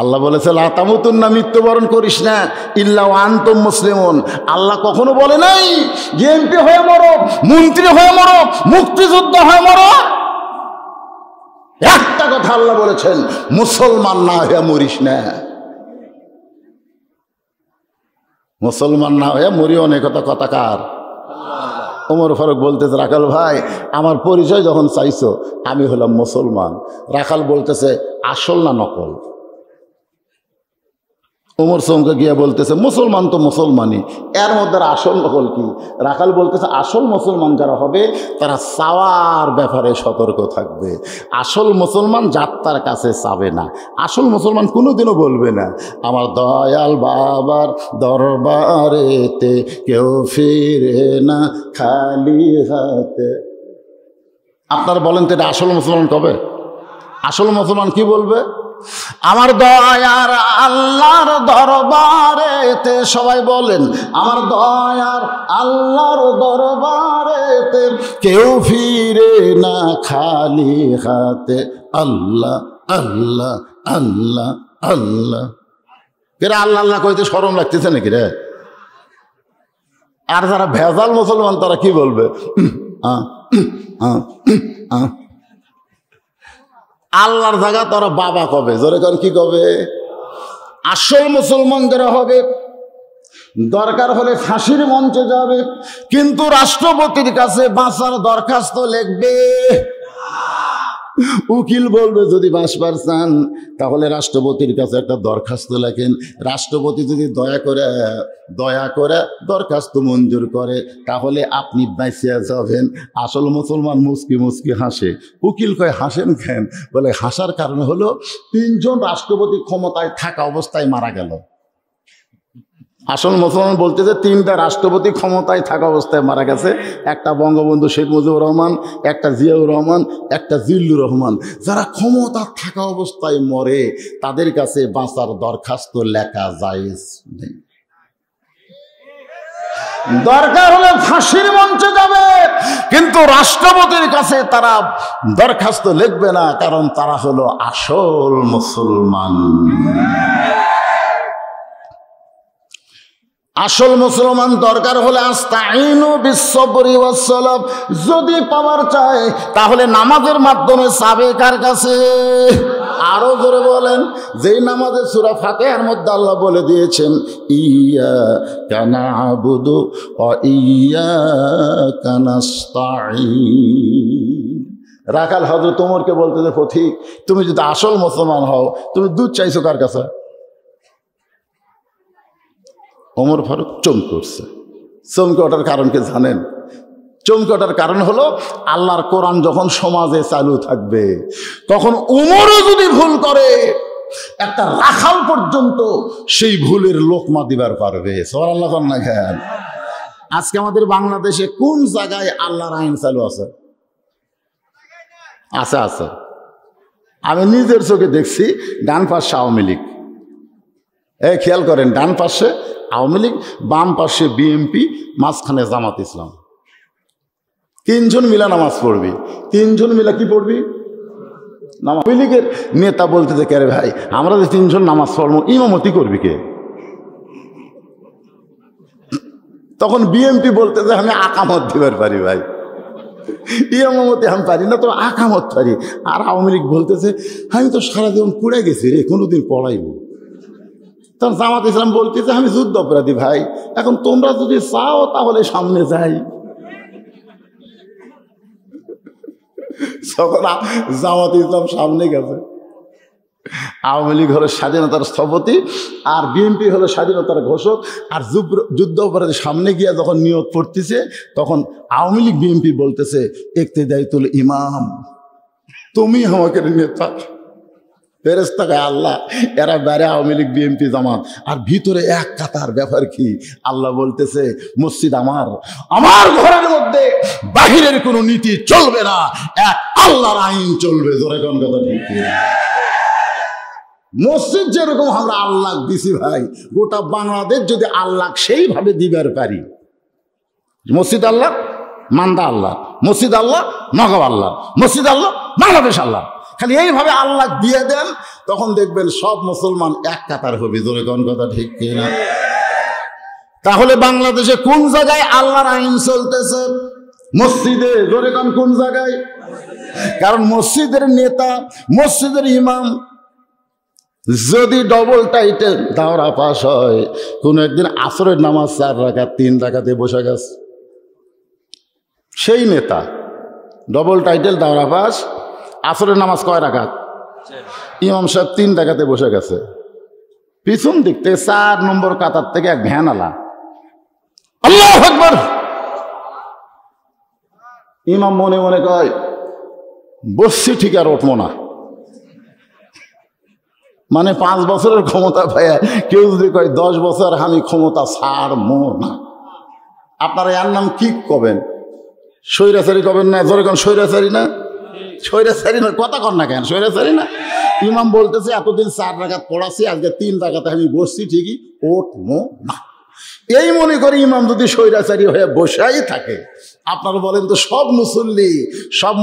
আল্লাহ বলেছে লা তামুতুন্না, মৃত্যুবরণ করিস না ইল্লা ওয়া আনতুম মুসলিমুন। আল্লাহ কখনো বলে নাই যে এমপি হয়ে মরো, মন্ত্রী হয়ে মরো, মুক্তিযোদ্ধা হয়ে মরো। একটা কথা আল্লাহ বলেছেন, মুসলমান না হয়ে মরিস না। মুসলমান না হয়ে মরি, অনেক কথা কার? ওমর ফারুক বলতেছে, রাখাল ভাই, আমার পরিচয় যখন চাইছো আমি হলাম মুসলমান। রাখাল বলতেছে, আসল না নকল? ওমর চমকে গিয়ে বলতেছে, মুসলমান তো মুসলমানই, এর মধ্যে আসল নকল কি? রাখাল বলতেছে, আসল মুসলমান যারা হবে তারা চাওয়ার ব্যাপারে সতর্ক থাকবে। আসল মুসলমান যাত্রার কাছে চাবে না, আসল মুসলমান কোনোদিনও বলবে না আমার দয়াল বাবার দরবারেতে কেউ ফিরে না খালি হাতে। আপনারা বলেন তো এটা আসল মুসলমান কবে? আসল মুসলমান কি বলবে? আমার দয়ার আল্লাহর দরবারেতে, সবাই বলেন, আমার দয়ার আল্লাহর দরবারেতে কেউ ফিরে না খালি হাতে। আল্লাহ আল্লাহ আল্লাহ আল্লাহ। কেরা আল্লাহ আল্লাহ কইতে শরম লাগতেছে নাকি রে? আর যারা ভেজাল মুসলমান তারা কি বলবে? আল্লাহর জায়গা তারা বাবা কবে, জোরে কারণ কি কবে? আসল মুসলমান যারা হবে দরকার হলে ফাঁসির মঞ্চে যাবে, কিন্তু রাষ্ট্রপতির কাছে বাঁচার দরখাস্ত লিখবে। উকিল বলবে যদি বাঁচবার চান তাহলে রাষ্ট্রপতির কাছে একটা দরখাস্ত লেখেন, রাষ্ট্রপতি যদি দয়া করে দরখাস্ত মঞ্জুর করে তাহলে আপনি বাঁচিয়া যাবেন। আসল মুসলমান মুচকি মুচকি হাসে। উকিল কয় হাসেন কেন? বলে হাসার কারণ হলো 3 জন রাষ্ট্রপতি ক্ষমতায় থাকা অবস্থায় মারা গেল। আসল মুসলমান বলতে যে 3টা রাষ্ট্রপতি ক্ষমতায় থাকা অবস্থায় মারা গেছে, একটা বঙ্গবন্ধু শেখ মুজিবুর রহমান, একটা জিয়াউর রহমান, একটা জিল্লুর রহমান। যারা ক্ষমতা থাকা অবস্থায় মরে তাদের কাছে বাঁচার দরখাস্ত লেখা জায়েজ নেই। দরকার হলে ফাঁসির মঞ্চে যাবে, কিন্তু রাষ্ট্রপতির কাছে তারা দরখাস্ত লিখবে না, কারণ তারা হলো আসল মুসলমান। আসল মুসলমান দরকার হলে আস্তাইনু বিসসবরি ওয়াসসালাম, যদি পাওয়ার চায় তাহলে নামাজের মাধ্যমে চাবে কার কাছে? আরো জোরে বলেন, যেই নামাজে সূরা ফাতিহার মধ্যে আল্লাহ বলে দিয়েছেন ইয়্যাকা না'বুদু ওয়া ইয়্যাকা নাস্তাঈন। রাখাল হযরত ওমরকে বলতে যে পথিক, তুমি যদি আসল মুসলমান হও তুমি দুধ চাইছো কার কাছে? ওমর ফারুক চমকে উঠছে। চমকে ওঠার কারণ কি জানেন? চমকে ওঠার কারণ হলো আল্লাহর কোরআন যখন সমাজে চালু থাকবে তখন ওমরও যদি ভুল করে একটা রাখাল পর্যন্ত সেই ভুলের লোকমা দিবার পারবে। সুবহানাল্লাহ না কেন? আজকে আমাদের বাংলাদেশে কোন জায়গায় আল্লাহর আইন চালু আছে? আছে আছে, আমি নিজের চোখে দেখছি। ডান পাশে আওয়ামী লীগ, খেয়াল করেন, ডান পাশে আওয়ামী লীগ, বাম পাশে বিএনপি, মাঝখানে জামাত ইসলাম। 3 জন মিলা নামাজ পড়বি। 3 জন মিলা কি পড়বি? নামাজ। আওয়ামী লীগের নেতা বলতে যে কে রে ভাই, আমরা যে 3 জন নামাজ পড়বো, ইমামতি করবি কে? তখন বিএনপি বলতে যে আমি আকামত দিবার পারি ভাই, ইমামতি আমি পারি না, তো আকামত পারি। আর আওয়ামী লীগ বলতেছে আমি তো সারা জীবন পড়ে গেছি রে, কোনোদিন পড়াইব। তখন জামাত ইসলাম বলতেছে আমি যুদ্ধ অপরাধী ভাই, এখন তোমরা যদি চাও তাহলে সামনে যাই। জামাত ইসলাম সামনে গেছে, আওয়ামী লীগ হলো স্বাধীনতার স্থপতি আর বিএনপি হলো স্বাধীনতার ঘোষক। আর যুদ্ধ অপরাধী সামনে গিয়া যখন নিয়োগ পড়তেছে তখন আওয়ামী লীগ বিএনপি বলতেছে ইক্তেদাইতুল ইমাম, তুমি আমাকে নেতা। ফেরেশতা গায় আল্লাহ, এরা বাইরে আওয়ামী লীগ বিএনপি জামাত আর ভিতরে এক কাতার, ব্যাপার কি? আল্লাহ বলতেছে মসজিদ আমার, আমার ঘরের মধ্যে বাহিরের কোনো নীতি চলবে না, এক আল্লাহর আইন চলবে। জোরে কোন কথা ঠিক? মসজিদ যেরকম আমরা আল্লাহ দিছি ভাই, গোটা বাংলাদেশ যদি আল্লাহ সেইভাবে দিবার পারি, মসজিদ আল্লাহ, মান্দা আল্লাহ, মসজিদ আল্লাহ, নগাঁও আল্লাহ, মসজিদ আল্লাহ, বাংলাদেশ আল্লাহ, খালি এইভাবে আল্লাহ দিয়ে দেন, তখন দেখবেন সব মুসলমান এক কাতার হবে। জোরে কোন কথা ঠিক কিনা? তাহলে বাংলাদেশে কোন জায়গায় আল্লাহর আইন চলতেছে? মসজিদে। জোরে কোন জায়গায়? কারণ মসজিদের নেতা, মসজিদের ইমাম যদি ডবল টাইটেল দাওরা পাস হয়, কোন একদিন আসরের নামাজ 4 রাকাত 3 রাকাতে বসে গেছে, সেই নেতা ডবল টাইটেল দাওরা পাস, আসরের নামাজ কয় রাকাত? ইমাম সাহেব 3 রাকাতে বসে গেছে, পিছন দিক থেকে 4 নম্বর কাতার থেকে এক ভ্যান আলা, আল্লাহু আকবার। ইমাম মনে মনে কয় বসছি ঠিক আর উঠবো না। মানে 5 বছরের ক্ষমতা পাইয়া কেউ যদি কয় 10 বছর আমি ক্ষমতা ছাড়বো না, আপনারা এর নাম কি কবেন? স্বৈরাচারী কবেন না? জোরে কোন স্বৈরাচারী না? স্বৈরাচারী না, কথা কর না কেন? স্বৈরাচারী না? ইমাম বলতেছে এতদিন 4 রাকাত পড়াচ্ছি, আজকে 3 রাকাতে আমি বসছি ঠিকই, উঠবো না। এই মনে করি ইমাম যদি স্বৈরাচারী হয়ে বসাই থাকে, আপনারা বলেন তো সব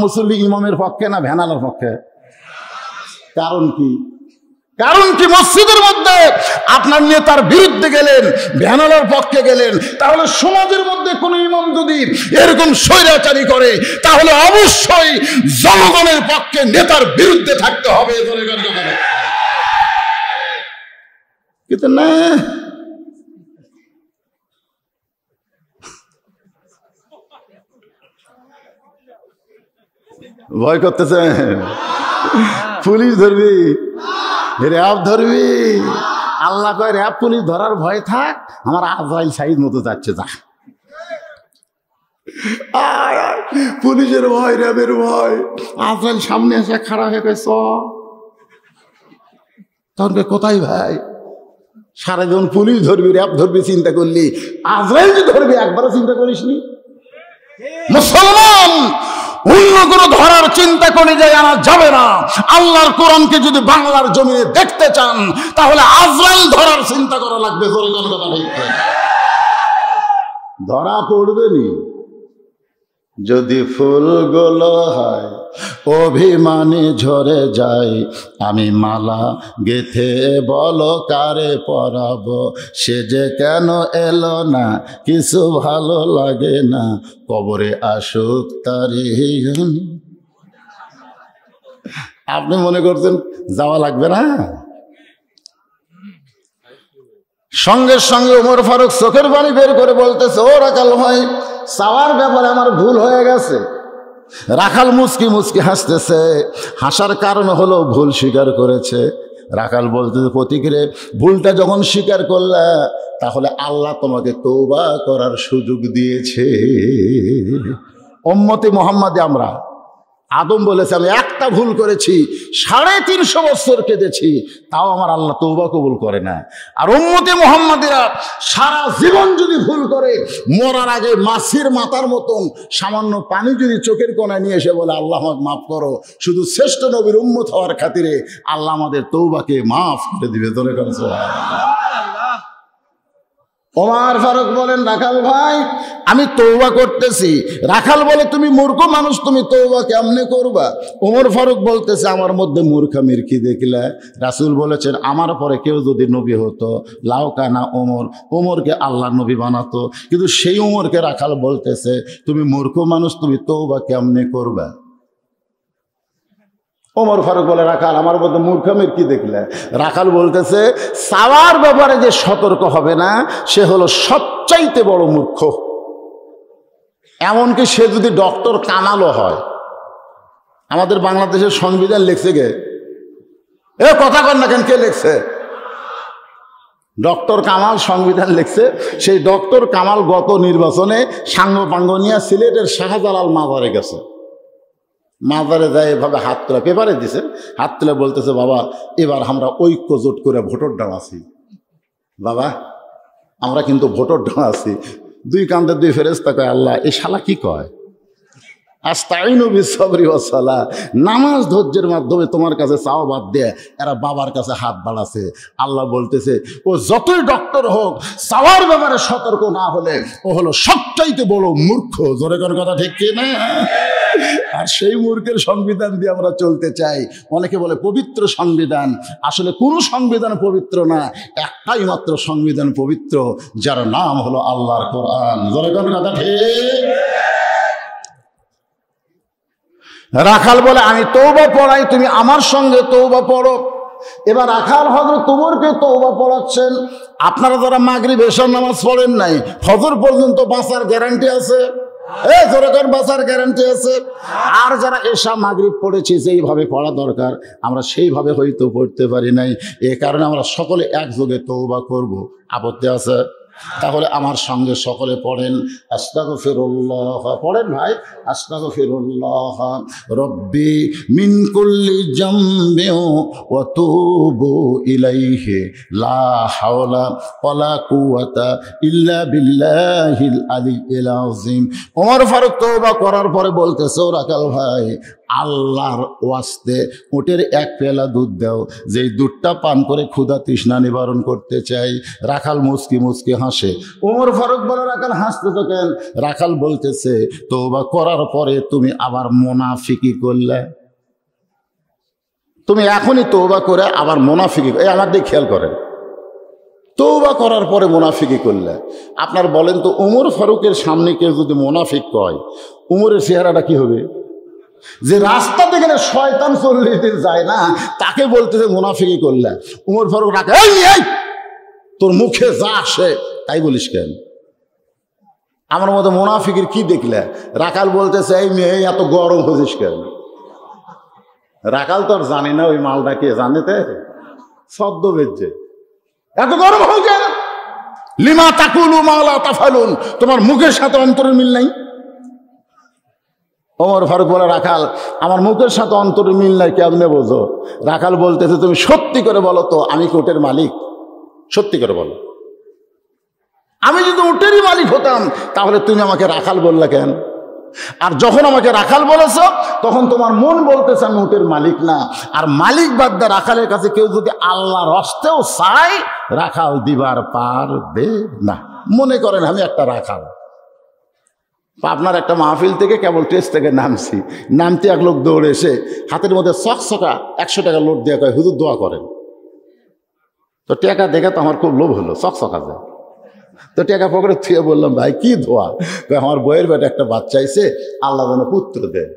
মুসল্লি ইমামের পক্ষে না ভ্যানালার পক্ষে? কারণ কি? কারণ কি? মসজিদের মধ্যে আপনার নেতার বিরুদ্ধে গেলেন, ভ্যানালার পক্ষে গেলেন, তাহলে সমাজের মধ্যে কোন ইমাম যদি এরকম স্বৈরাচারী করে তাহলে অবশ্যই জনগণের পক্ষে নেতার বিরুদ্ধে থাকতে হবে। কিন্তু না, ভয় করতেছে, পুলিশ ধরবি, র্যাব ধরবি। আল্লাহ কয় র্যাব পুলিশ ধরার ভয় থাক, আমার আজরাইল সাইদ মতো যাচ্ছে, যা। পুলিশের ভয়, র্যাবের ভয়, আজরাইল সামনে এসে খাড়া হয়ে গেছ, তখন কোথায় ভাই? সারা জীবন পুলিশ ধরবি, র্যাব ধরবি, চিন্তা করলি, আজরাইল যে ধরবি একবারও চিন্তা করিসনি? মুসলমান অন্য কোনো ধরার চিন্তা করে যায় আনা যাবে না। আল্লাহর কোরআনকে যদি বাংলার জমিনে দেখতে চান তাহলে আজরাইল ধরার চিন্তা করা লাগবে। ধরা পড়বে নি যদি ফুলগুলো হয় অভিমানী ঝরে যায়, আমি মালা গেথে বলো কারে পরাবো, সে যে কেন এলো না, কিছু ভালো লাগে না, কবরে আসুক তারি। আপনি মনে করছেন যাওয়া লাগবে না? সঙ্গে সঙ্গে ওমর ফারুক চোখের পানি বের করে বলতেছে, ও রাখাল ভাই, চাওয়ার ব্যাপারে আমার ভুল হয়ে গেছে। রাখাল মুচকি মুচকি হাসতেছে, হাসার কারণ হলো ভুল স্বীকার করেছে। রাখাল বলতেছে, প্রতিক্রে ভুলটা যখন স্বীকার করলা তাহলে আল্লাহ তোমাকে তওবা করার সুযোগ দিয়েছে। উম্মতে মুহাম্মাদে আমরা, আদম বলেছে আমি একটা ভুল করেছি, 350 বছর কেঁদেছি, তাও আমার আল্লাহ তওবা কবুল করে না। আর উম্মতে মুহাম্মাদিরা সারা জীবন যদি ভুল করে, মরার আগে মাছির মাথার মতন সামান্য পানি যদি চোখের কোণায় নিয়ে এসে বলে আল্লাহ আমাকে মাফ করো, শুধু শ্রেষ্ঠ নবীর উম্মত হওয়ার খাতিরে আল্লাহ আমাদের তওবাকে মাফ করে দিবে। ধরে করেছে ওমর ফারুক বলেন, রাখাল ভাই আমি তওবা করতেছি। রাখাল বলে, তুমি মূর্খ মানুষ, তুমি তওবা কেমনে করবা? ওমর ফারুক বলতেছে, আমার মধ্যে মূর্খামির কি দেখলে? রাসূল বলেছেন, আমার পরে কেউ যদি নবী হতো, লাউ কানা ওমর, ওমরকে আল্লাহ নবী বানাতো। কিন্তু সেই ওমরকে রাখাল বলতেছে, তুমি মূর্খ মানুষ, তুমি তওবা কেমনে করবা? ওমর ফারুক বলে, রাখাল আমার মধ্যে মূর্খামের কি দেখলে? রাখাল বলতেছে, চাওয়ার ব্যাপারে যে সতর্ক হবে না সে হলো সবচাইতে বড় মূর্খ। এমনকি সে যদি ডক্টর কামালও হয়। আমাদের বাংলাদেশের সংবিধান লিখছে গে? এ কথা কর না কেন, কে লিখছে? ডক্টর কামাল সংবিধান লিখছে। সেই ডক্টর কামাল গত নির্বাচনে সাঙ্গ পাঙ্গ নিয়ে সিলেটের শাহজালাল মাজারে গেছে। মাজারে যায় এভাবে হাত তোলা, পেপারে দিছে, হাত তুলে বলতেছে, বাবা এবার আমরা ঐক্য জোট করে ভোটর ডাঙাছি। বাবা আমরা কিন্তু ভোটর ডাঙাছি। দুই কান্দে দুই ফেরেশতা কয়, আল্লাহ এই শালা কি কয়? আস্তাইনু বিসসবরি ওয়াস সালাহ, নামাজ ধৈর্যের মাধ্যমে তোমার কাছে চাওয়া বাদ দিয়ে এরা বাবার কাছে হাত বাড়াছে। আল্লাহ বলতেছে, ও যতই ডক্টর হোক চাওয়ার ব্যাপারে সতর্ক না হলে ও হলো সবচাইতে বড় মূর্খ। জোরে কোন কথা ঠিক কি না? আর সেই মূর্খের সংবিধান দিয়ে আমরা চলতে চাই। অনেকে বলে পবিত্র সংবিধান, আসলে কোনো সংবিধান পবিত্র না, একটাই মাত্র সংবিধান পবিত্র, যার নাম হলো আল্লাহর কোরআন। জোরে কোন কথা ঠিক? রাখাল বলে, আমি তওবা পড়াই, তুমি আমার সঙ্গে তওবা পড়ো। এবার রাখাল হযরত ওমরকে তওবা পড়াচ্ছেন। আপনারা যারা মাগরিব এশার নামাজ পড়েন নাই, ফজর পর্যন্ত বাঁচার গ্যারান্টি আছে? জোরকার বাঁচার গ্যারান্টি আছে। আর যারা এশা মাগরিব পড়েছি যেইভাবে পড়া দরকার আমরা সেইভাবে হয়তো পড়তে পারি নাই, এ কারণে আমরা সকলে একযোগে তওবা করব। আপত্তি আছে? তাহলে আমার সঙ্গে সকলে পড়েন, আস্তাগফিরুল্লাহ। পড়েন ভাই, আস্তাগফিরুল্লাহ রব্বি মিন কুল্লি জামবি ওয়া তুবু ইলাইহি লা হাওলা ওয়ালা কুওয়াতা ইল্লা বিল্লাহিল আলিয়্যিল আযীম। ওমর ফারুক তওবা করার পরে বলতেছে, ও রাখাল ভাই, আল্লাহর ওয়াস্তে উটের এক পেলা দুধ দাও, যেই দুধটা পান করে ক্ষুধা তৃষ্ণা নিবারণ করতে চাই। রাখাল মুচকি মুচকি হাসে। ওমর ফারুক বলে, রাখাল হাসতে তো কেন? রাখাল বলতেছে, তওবা করার পরে তুমি আবার মুনাফিকি করলে। তুমি এখনই তওবা করে আবার মুনাফিকি, এই আমার দিকে খেয়াল করেন, তওবা করার পরে মুনাফিকি করলে। আপনার বলেন তো, ওমর ফারুকের সামনে কেউ যদি মুনাফিক কয়, ওমরের চেহারাটা কি হবে? যে রাস্তা থেকে শয়তান চল্লিশ যায় না, তাকে বলতেছে মুনাফিকি করলে। ওমর ফারুক রাখে, এই তোর মুখে যা আসে তাই বলিস কেন? আমার মতো মুনাফিকের কি দেখলে? রাখাল বলতেছে, এই মেয়ে এত গরম হয়েছিস কেন? রাখাল তো আর জানি না ওই মালটা কে, জানেতে সদ্য বেজে এত গরম হয়ে কেন? লিমা তাকুলু মা লা তাফালুন, তোমার মুখের সাথে অন্তরের মিল নাই। ওমর ফারুক বলে, রাখাল আমার মুখের সাথে অন্তরের মিল নাই কেমনে বোঝো? রাখাল বলতেছে, তুমি সত্যি করে বলো তো, আমি কি উটের মালিক? সত্যি করে বলো, আমি যদি উটেরই মালিক হতাম তাহলে তুমি আমাকে রাখাল বললে কেন? আর যখন আমাকে রাখাল বলেছ তখন তোমার মন বলতেছে আমি উটের মালিক না। আর মালিক বাদ দিয়ে রাখালের কাছে কেউ যদি আল্লাহর হস্তেও চায়, রাখাল দিবার পারবে না। মনে করেন আমি একটা রাখাল, আপনার একটা মাহফিল থেকে কেবল টেস্ট থেকে নামছি, নামতে এক লোক দৌড়ে এসে হাতের মধ্যে চকচকা 100 টাকা নোট দিয়ে কয়, হুজুর দোয়া করেন। তো টাকা দেখে তো আমার খুব লোভ হলো, চকচকা যায়। তো টাকা পকেটে থুয়ে বললাম, ভাই কি দোয়া? আমার বইয়ের বেটা একটা বাচ্চা আইছে, আল্লাহ যেন পুত্র দেয়।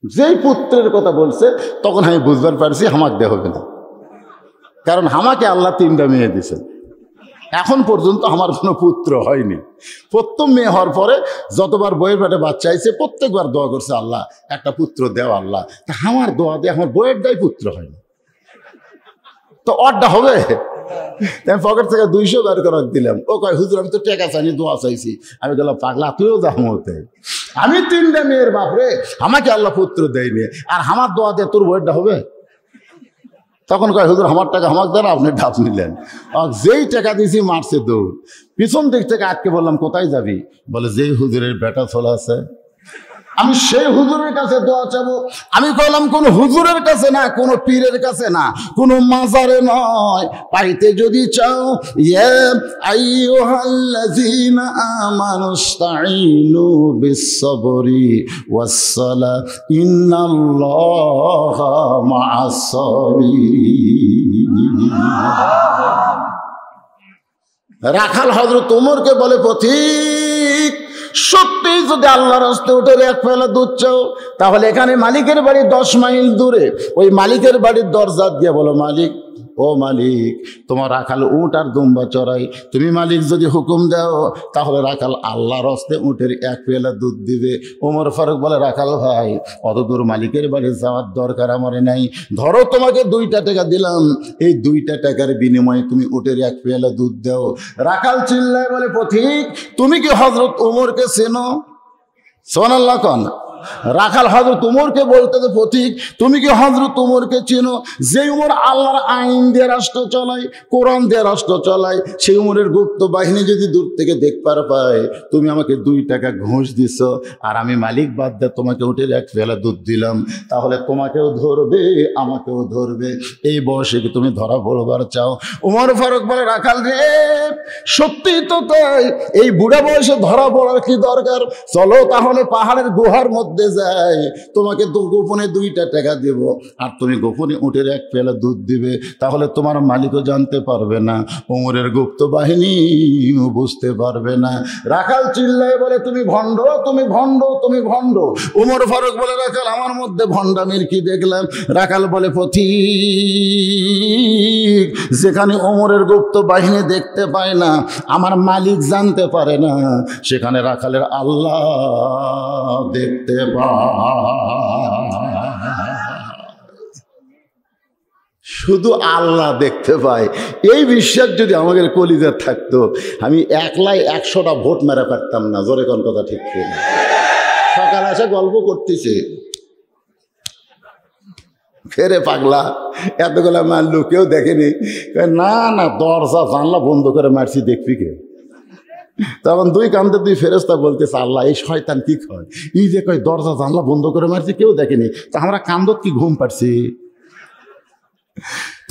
যেই পুত্রের কথা বলছে তখন আমি বুঝবার পারছি হামাক দেওয়া হবে না, কারণ হামাকে আল্লাহ 3টা মেয়ে দিয়েছেন। এখন পর্যন্ত আমার কোনো পুত্র হয়নি। প্রথম মেয়ে হওয়ার পরে যতবার বইয়ের পেটে বাচ্চা আইছে প্রত্যেকবার দোয়া করছে, আল্লাহ একটা পুত্র দেও আল্লাহ। তা আমার দোয়া দিয়ে আমার বইয়ের দায় পুত্র হয়নি, তো অড্ডা হবে। আমি পকেট থেকে 200 বের করে দিলাম। ও কয়, হুজুর আমি তো টাকা চাইনি, দোয়া চাইছি। আমি গেলাম, পাগলা তুইও যা হতে, আমি 3টা মেয়ের বাপরে, আমাকে আল্লাহ পুত্র দেয়নি, আর আমার দোয়া দিয়ে তোর বইয়েরটা হবে? তখন কয়, হুজুর আমার টাকা আমাকে দেন, আপনি ঢাপ নিলেন। যেই টাকা দিয়েছি মারছে দৌড়। পিছন দিক থেকে আটকে বললাম, কোথায় যাবি? বলে, যেই হুজুরের বেটা ছোলা আছে আমি সেই হুজুরের কাছে দোয়া চাবো। আমি কইলাম, কোন হুজুরের কাছে না, কোন পীরের কাছে না, কোন মাজারে নয়, পাইতে যদি চাও ইয়া আইয়ুহাল্লাযীনা আমানুস্তাঈনু বিস-সাবরি ওয়াস-সালাহ ইন্নাল্লাহা মা'আস-সাবিরিন। রাখাল হযরত ওমরকে বলে, পথিক সত্যিই যদি আল্লাহর রাস্তে উঠে এক পেলা দুধ চাও, তাহলে এখানে মালিকের বাড়ি 10 মাইল দূরে ওই মালিকের বাড়ির দরজা দিয়ে বলো, মালিক, ও মালিক, তোমার রাখাল উট আর দুম্বা চড়াই, তুমি মালিক যদি হুকুম দাও তাহলে রাখাল আল্লাহর হস্তে উটের এক পেলা দুধ দিবে। ওমর ফারুক বলে, রাখাল ভাই, অত দূর মালিকের বাড়ি যাওয়ার দরকার আমার নাই। ধরো তোমাকে 2টা টাকা দিলাম, এই 2টা টাকার বিনিময়ে তুমি উটের এক পেলা দুধ দাও। রাখাল চিল্লায় বলে, পথিক, তুমি কি হযরত ওমরকে চেনো? সুবহানাল্লাহ কোন। রাখাল হযরত ওমরকে বলতে, পথিক, তুমি কি হযরত ওমরকে চেনো? যে ওমর আল্লাহর আইন দিয়ে রাষ্ট্র চালায়, কোরআন দিয়ে রাষ্ট্র চালায়, সেই ওমরের গুপ্ত বাহিনী যদি দূর থেকে দেখবার পায় তুমি আমাকে 2 টাকা ঘুষ দিছ, আর আমি মালিক বাদ দিয়ে তোমাকে উঠে এক পেলা দুধ দিলাম, তাহলে তোমাকেও ধরবে আমাকেও ধরবে। এই বয়সে কি তুমি ধরা পড়বার চাও? ওমর ফারুক বলে, রাখাল রে, সত্যিই তো তাই, এই বুড়া বয়সে ধরা পড়ার কি দরকার? চলো তাহলে পাহাড়ের গুহার মধ্যে যায়, তোমাকে তো গোপনে 2টা টাকা দেব, আর তুমি গোপনে উটের এক পেলা দুধ দিবে, তাহলে তোমার মালিকও জানতে পারবে না, ওমরের গুপ্ত বাহিনী বুঝতে পারবে না। রাখাল চিল্লায় বলে, তুমি ভণ্ড, তুমি ভণ্ড, তুমি ভণ্ড। ওমর ফারুক বলে, রাখাল, আমার মধ্যে ভণ্ডামির কি দেখলাম? রাখাল বলে, পথিক, যেখানে ওমরের গুপ্ত বাহিনী দেখতে পায় না, আমার মালিক জানতে পারে না, সেখানে রাখালের আল্লাহ দেখতে পায়। শুধু আল্লাহ দেখতে পায়, এই বিশ্বাস যদি আমাদের কলিজার থাকতো, আমি একলাই 100টা ভোট মেরে পারতাম না। জোরে কোন কথা ঠিক কিনা? সকালে এসে গল্প করতেছে, ফেরে পাগলা, এতগুলা মারলো, কেউ দেখেনি। না না, দরজা জানলা বন্ধ করে মারছি, দেখবি কে? তখন 2 কান্দে 2 ফেরেশতা বলতেছে, আল্লাহ, এই শয়তান কি কয়? এই যে কয় দরজা জানলা বন্ধ করে মারছি, কেউ দেখেনি, তা আমরা কান্দত কি ঘুম পাচ্ছি?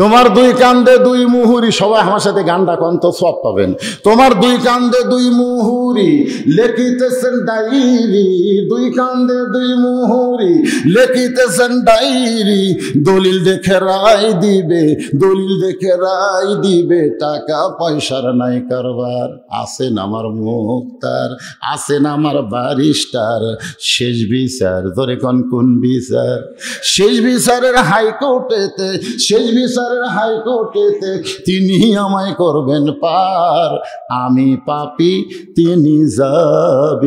তোমার 2 কান্দে 2 মুহুরি, সবাই আমার সাথে গানটা কন্ত সব পাবেন। তোমার 2 কান্দে 2 মুহুরি লেখিতেছেন ডায়েরি, 2 কান্দে 2 মুহুরি লেখিতেছেন ডায়েরি, দলিল দেখে রায় দিবে, দলিল দেখে রায় দিবে, টাকা পয়সার নাই কারবার। আছেন আমার মুক্তার, আছেন আমার বারিস্টার, শেষ বিচার, ধরে কোন বিচার? শেষ বিচারের হাইকোর্টেতে, শেষ বিচারের হাইকোর্টেতে তিনি আমায় করবেন পার, আমি পাপী, তিনি জামিনদার।